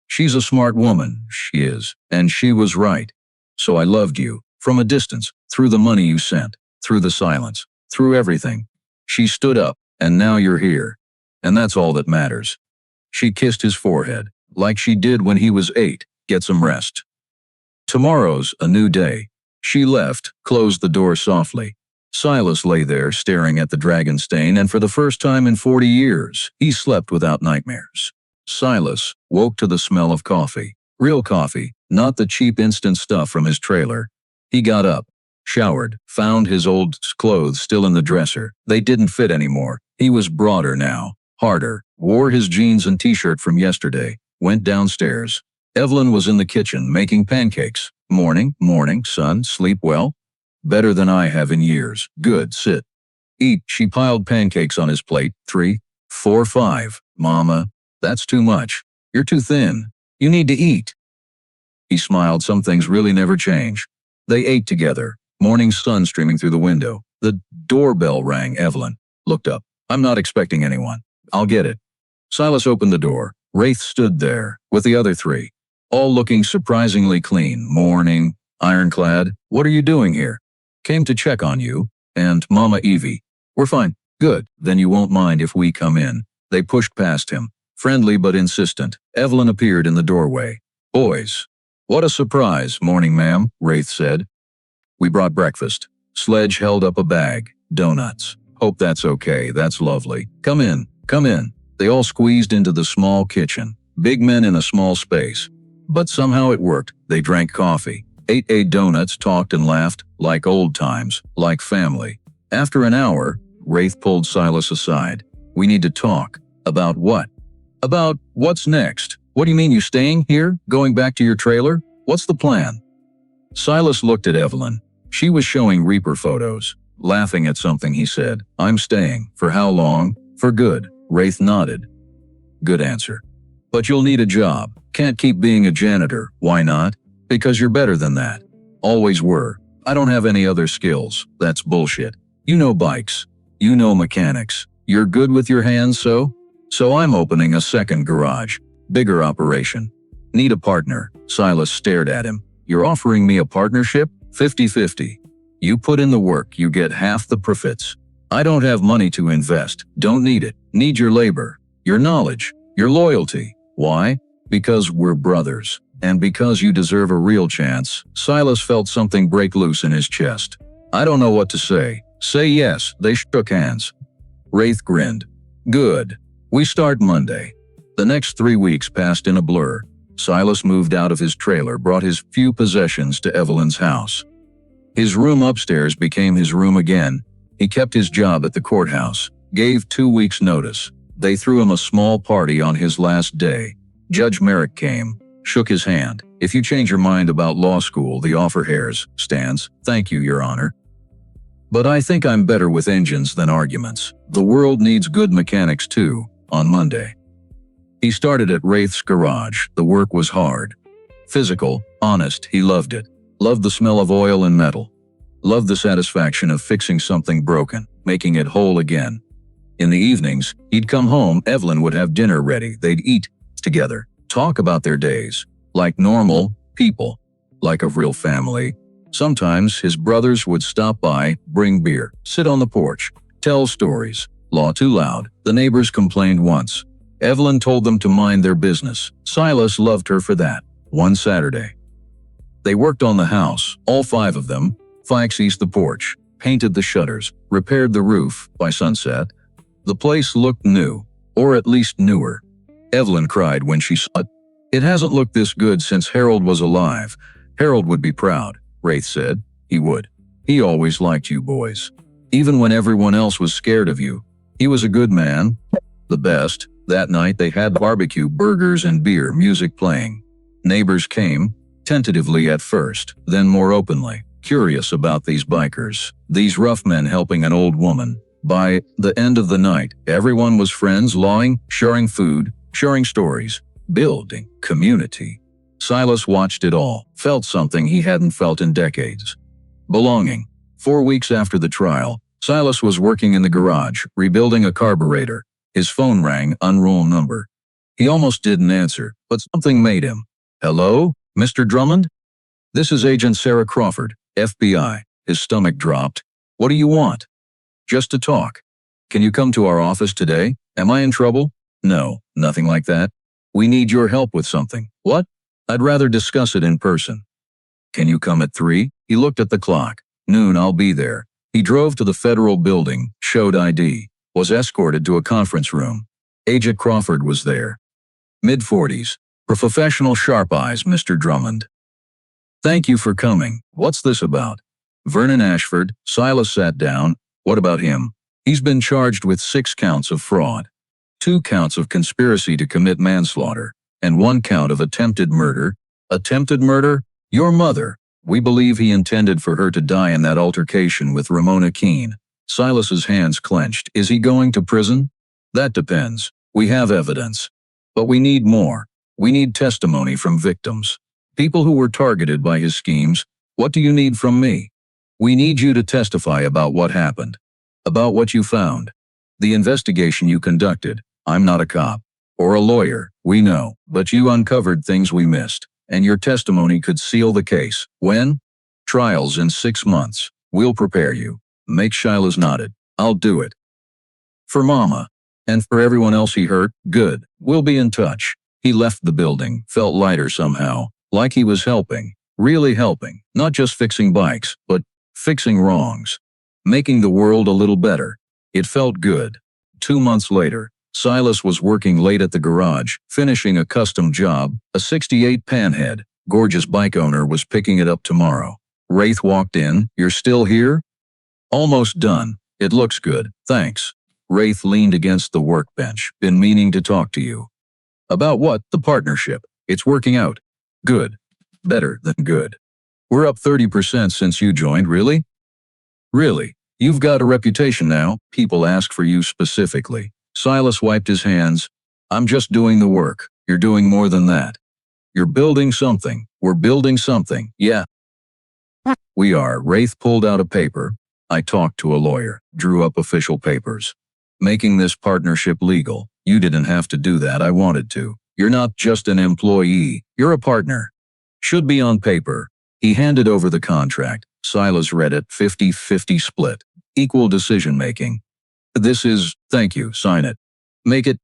She's a smart woman, she is, and she was right. So I loved you, from a distance, through the money you sent, through the silence, through everything. She stood up, and now you're here. And that's all that matters. She kissed his forehead, like she did when he was 8. Get some rest. Tomorrow's a new day. She left, closed the door softly. Silas lay there staring at the dragon stain, and for the first time in 40 years, he slept without nightmares. Silas woke to the smell of coffee. Real coffee, not the cheap instant stuff from his trailer. He got up, showered, found his old clothes still in the dresser. They didn't fit anymore. He was broader now, harder, wore his jeans and t-shirt from yesterday, went downstairs. Evelyn was in the kitchen making pancakes. Morning, son, sleep well? Better than I have in years. Good, sit. Eat. She piled pancakes on his plate. 3, 4, 5. Mama, that's too much. You're too thin. You need to eat. He smiled. Some things really never change. They ate together. Morning sun streaming through the window. The doorbell rang. Evelyn looked up. I'm not expecting anyone. I'll get it. Silas opened the door. Wraith stood there with the other 3, all looking surprisingly clean. Morning, ironclad. What are you doing here? Came to check on you, and Mama Evie. We're fine. Good. Then you won't mind if we come in. They pushed past him, friendly but insistent. Evelyn appeared in the doorway. Boys. What a surprise. Morning, ma'am, Wraith said. We brought breakfast. Sledge held up a bag. Donuts. Hope that's okay. That's lovely. Come in. Come in. They all squeezed into the small kitchen. Big men in a small space. But somehow it worked. They drank coffee. Ate donuts, talked and laughed, like old times, like family. After an hour, Wraith pulled Silas aside. We need to talk. About what? About what's next. What do you mean, you staying here? Going back to your trailer? What's the plan? Silas looked at Evelyn. She was showing Reaper photos. Laughing at something, he said, I'm staying. For how long? For good. Wraith nodded. Good answer. But you'll need a job. Can't keep being a janitor. Why not? Because you're better than that. Always were. I don't have any other skills. That's bullshit. You know bikes. You know mechanics. You're good with your hands, so? So I'm opening a second garage. Bigger operation. Need a partner. Silas stared at him. You're offering me a partnership? 50-50. You put in the work, you get half the profits. I don't have money to invest. Don't need it. Need your labor, your knowledge, your loyalty. Why? Because we're brothers. And because you deserve a real chance. Silas felt something break loose in his chest. I don't know what to say. Say yes. They shook hands. Wraith grinned. Good. We start Monday. The next 3 weeks passed in a blur. Silas moved out of his trailer, brought his few possessions to Evelyn's house. His room upstairs became his room again. He kept his job at the courthouse, gave 2 weeks' notice. They threw him a small party on his last day. Judge Merrick came, shook his hand. If you change your mind about law school, the overhears stands. Thank you, Your Honor. But I think I'm better with engines than arguments. The world needs good mechanics too, on Monday. He started at Wraith's garage. The work was hard. Physical, honest, he loved it. Loved the smell of oil and metal. Loved the satisfaction of fixing something broken, making it whole again. In the evenings, he'd come home, Evelyn would have dinner ready, they'd eat together, talk about their days, like normal people, like a real family. Sometimes his brothers would stop by, bring beer, sit on the porch, tell stories. Law too loud, the neighbors complained once. Evelyn told them to mind their business. Silas loved her for that. One Saturday, they worked on the house, all 5 of them. Fixed the porch, painted the shutters, repaired the roof. By sunset, the place looked new, or at least newer. Evelyn cried when she saw it. It hasn't looked this good since Harold was alive. Harold would be proud, Wraith said. He would. He always liked you boys. Even when everyone else was scared of you. He was a good man. The best. That night they had barbecue, burgers and beer, music playing. Neighbors came, tentatively at first, then more openly, curious about these bikers, these rough men helping an old woman. By the end of the night, everyone was friends, lawing, sharing food, sharing stories, building community. Silas watched it all, felt something he hadn't felt in decades. Belonging. 4 weeks after the trial, Silas was working in the garage, rebuilding a carburetor. His phone rang, unrolled number. He almost didn't answer, but something made him. Hello, Mr. Drummond? This is Agent Sarah Crawford, FBI. His stomach dropped. What do you want? Just to talk. Can you come to our office today? Am I in trouble? No, nothing like that. We need your help with something. What? I'd rather discuss it in person. Can you come at 3? He looked at the clock. Noon, I'll be there. He drove to the federal building, showed ID, was escorted to a conference room. Agent Crawford was there. Mid-40s. Professional sharp eyes, Mr. Drummond. Thank you for coming. What's this about? Vernon Ashford. Silas sat down. What about him? He's been charged with 6 counts of fraud, 2 counts of conspiracy to commit manslaughter, and 1 count of attempted murder. Attempted murder? Your mother. We believe he intended for her to die in that altercation with Ramona Keene. Silas's hands clenched. Is he going to prison? That depends. We have evidence. But we need more. We need testimony from victims. People who were targeted by his schemes. What do you need from me? We need you to testify about what happened. About what you found. The investigation you conducted. I'm not a cop. Or a lawyer, we know. But you uncovered things we missed. And your testimony could seal the case. When? Trials in 6 months. We'll prepare you. Make Silas nodded. I'll do it. For Mama. And for everyone else he hurt, good. We'll be in touch. He left the building, felt lighter somehow, like he was helping, really helping, not just fixing bikes, but fixing wrongs, making the world a little better. It felt good. 2 months later, Silas was working late at the garage, finishing a custom job. A '68 Panhead, gorgeous bike owner was picking it up tomorrow. Wraith walked in. You're still here? Almost done. It looks good, thanks. Wraith leaned against the workbench. Been meaning to talk to you. About what? The partnership. It's working out. Good. Better than good. We're up 30% since you joined, really? Really? You've got a reputation now. People ask for you specifically. Silas wiped his hands. I'm just doing the work. You're doing more than that. You're building something. We're building something. Yeah. We are. Wraith pulled out a paper. I talked to a lawyer, drew up official papers. Making this partnership legal. You didn't have to do that, I wanted to. You're not just an employee, you're a partner. Should be on paper. He handed over the contract. Silas read it, 50-50 split. Equal decision making. This is, thank you, sign it. Make it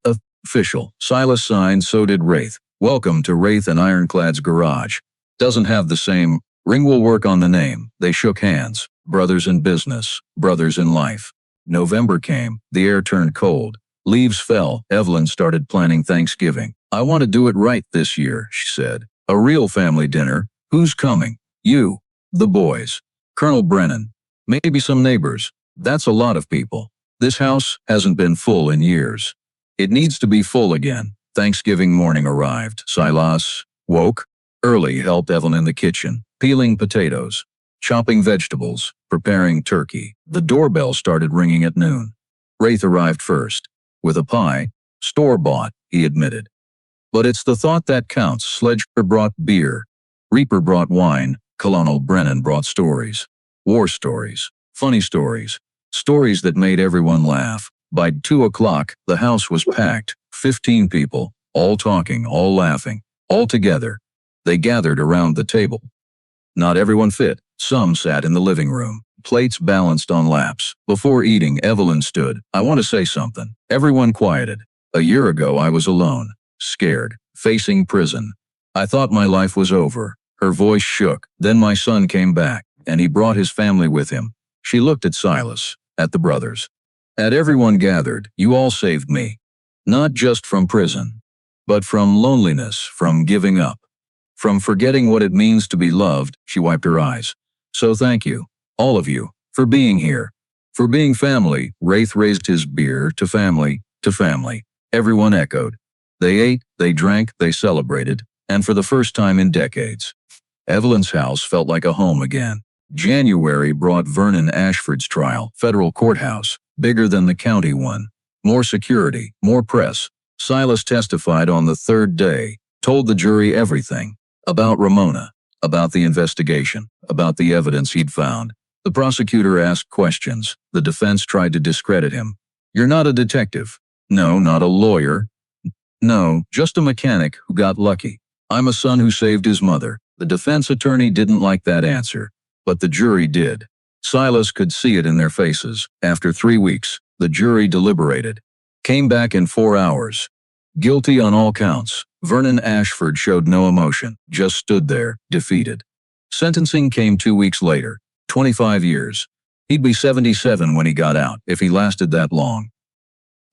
official. Silas signed, so did Wraith. Welcome to Wraith and Ironclad's garage. Doesn't have the same ring, will work on the name. They shook hands. Brothers in business, brothers in life. November came, the air turned cold. Leaves fell. Evelyn started planning Thanksgiving. I want to do it right this year, she said. A real family dinner. Who's coming? You. The boys. Colonel Brennan. Maybe some neighbors. That's a lot of people. This house hasn't been full in years. It needs to be full again. Thanksgiving morning arrived. Silas woke early, helped Evelyn in the kitchen, peeling potatoes, chopping vegetables, preparing turkey. The doorbell started ringing at noon. Wraith arrived first. With a pie. Store-bought, he admitted. But it's the thought that counts. Sledger brought beer. Reaper brought wine. Colonel Brennan brought stories. War stories. Funny stories. Stories that made everyone laugh. By 2 o'clock, the house was packed. 15 people, all talking, all laughing, all together. They gathered around the table. Not everyone fit. Some sat in the living room, plates balanced on laps. Before eating, Evelyn stood. I want to say something. Everyone quieted. A year ago, I was alone, scared, facing prison. I thought my life was over. Her voice shook. Then my son came back, and he brought his family with him. She looked at Silas, at the brothers, at everyone gathered. You all saved me. Not just from prison, but from loneliness, from giving up, from forgetting what it means to be loved. She wiped her eyes. So thank you, all of you, for being here, for being family. Wraith raised his beer. To family, to family. Everyone echoed. They ate, they drank, they celebrated, and for the first time in decades, Evelyn's house felt like a home again. January brought Vernon Ashford's trial, federal courthouse, bigger than the county one. More security, more press. Silas testified on the third day, told the jury everything. About Ramona, about the investigation, about the evidence he'd found. The prosecutor asked questions. The defense tried to discredit him. You're not a detective. No, not a lawyer. No, just a mechanic who got lucky. I'm a son who saved his mother. The defense attorney didn't like that answer, but the jury did. Silas could see it in their faces. After 3 weeks, the jury deliberated. Came back in 4 hours. Guilty on all counts. Vernon Ashford showed no emotion, just stood there, defeated. Sentencing came 2 weeks later. 25 years. He'd be 77 when he got out, if he lasted that long.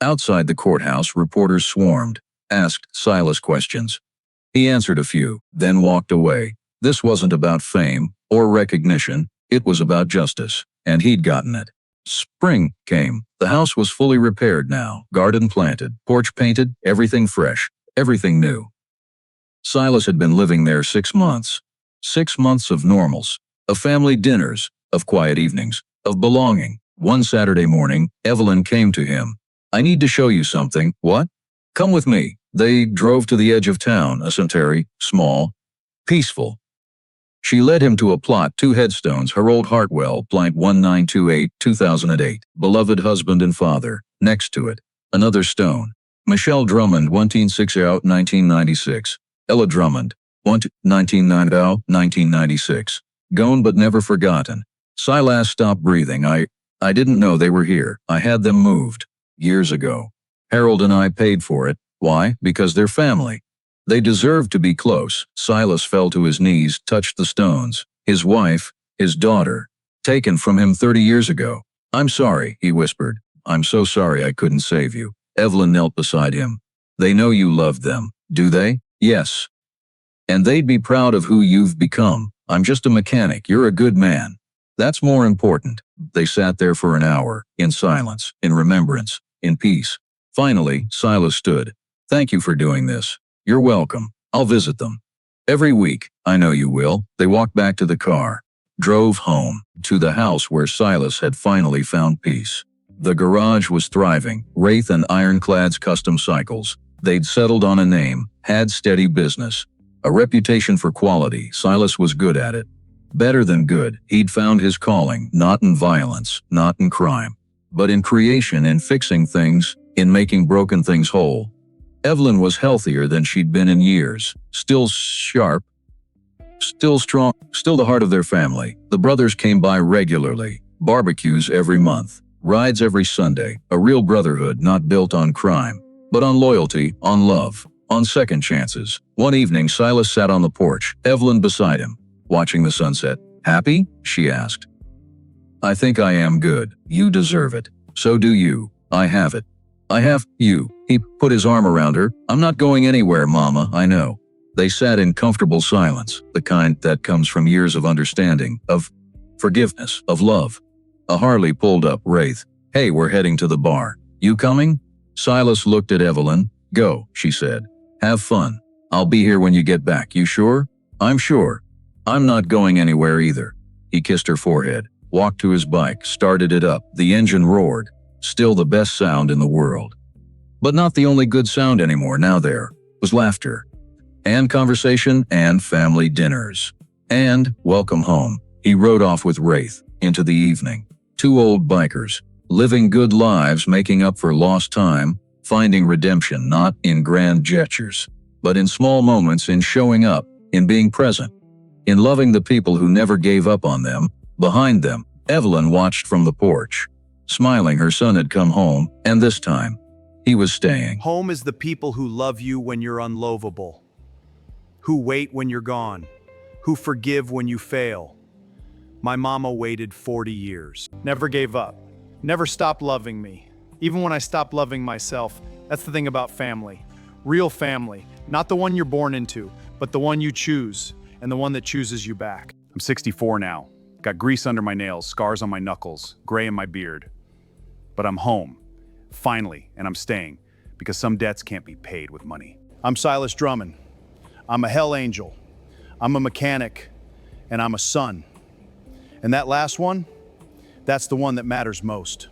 Outside the courthouse, reporters swarmed, asked Silas questions. He answered a few, then walked away. This wasn't about fame or recognition, it was about justice, and he'd gotten it. Spring came. The house was fully repaired now, garden planted, porch painted, everything fresh, everything new. Silas had been living there 6 months. 6 months of normals, of family dinners, of quiet evenings, of belonging. One Saturday morning, Evelyn came to him. I need to show you something. What? Come with me. They drove to the edge of town, a cemetery, small, peaceful. She led him to a plot, 2 headstones, Harold Hartwell, blank 1928, 2008, beloved husband and father. Next to it, another stone. Michelle Drummond, 1996. Ella Drummond, 1996. Gone but never forgotten. Silas stopped breathing. I didn't know they were here. I had them moved. Years ago. Harold and I paid for it. Why? Because they're family. They deserve to be close. Silas fell to his knees, touched the stones. His wife, his daughter, taken from him 30 years ago. I'm sorry, he whispered. I'm so sorry I couldn't save you. Evelyn knelt beside him. They know you loved them, do they? Yes. And they'd be proud of who you've become. I'm just a mechanic. You're a good man. That's more important. They sat there for an hour, in silence, in remembrance, in peace. Finally, Silas stood. Thank you for doing this. You're welcome. I'll visit them. Every week. I know you will. They walked back to the car. Drove home, to the house where Silas had finally found peace. The garage was thriving. Wraith and Ironclad's custom cycles. They'd settled on a name, had steady business. A reputation for quality. Silas was good at it. Better than good. He'd found his calling, not in violence, not in crime, but in creation and fixing things in making broken things whole. Evelyn was healthier than she'd been in years, still sharp, still strong, still the heart of their family. The brothers came by regularly, barbecues every month, rides every Sunday, a real brotherhood not built on crime, but on loyalty, on love, on second chances. One evening, Silas sat on the porch, Evelyn beside him, watching the sunset. "Happy?" she asked. "I think I am good. You deserve it. So do you. I have it. I have you." He put his arm around her. "I'm not going anywhere, Mama, I know." They sat in comfortable silence, the kind that comes from years of understanding, of forgiveness, of love. A Harley pulled up. "Wraith, hey, we're heading to the bar. You coming?" Silas looked at Evelyn. "Go," she said. "Have fun. I'll be here when you get back. You sure?" "I'm sure. I'm not going anywhere either." He kissed her forehead, walked to his bike, started it up. The engine roared. Still the best sound in the world. But not the only good sound anymore. Now there was laughter, and conversation, and family dinners, and welcome home. He rode off with Wraith into the evening. Two old bikers, living good lives, making up for lost time, finding redemption not in grand gestures, but in small moments, in showing up, in being present, in loving the people who never gave up on them. Behind them, Evelyn watched from the porch, smiling. Her son had come home, and this time, he was staying. Home is the people who love you when you're unlovable, who wait when you're gone, who forgive when you fail. My mama waited 40 years. Never gave up. Never stopped loving me. Even when I stopped loving myself. That's the thing about family. Real family. Not the one you're born into, but the one you choose, and the one that chooses you back. I'm 64 now. Got grease under my nails, scars on my knuckles, gray in my beard. But I'm home. Finally, and I'm staying, because some debts can't be paid with money. I'm Silas Drummond. I'm a hell angel. I'm a mechanic, and I'm a son. And that last one, that's the one that matters most.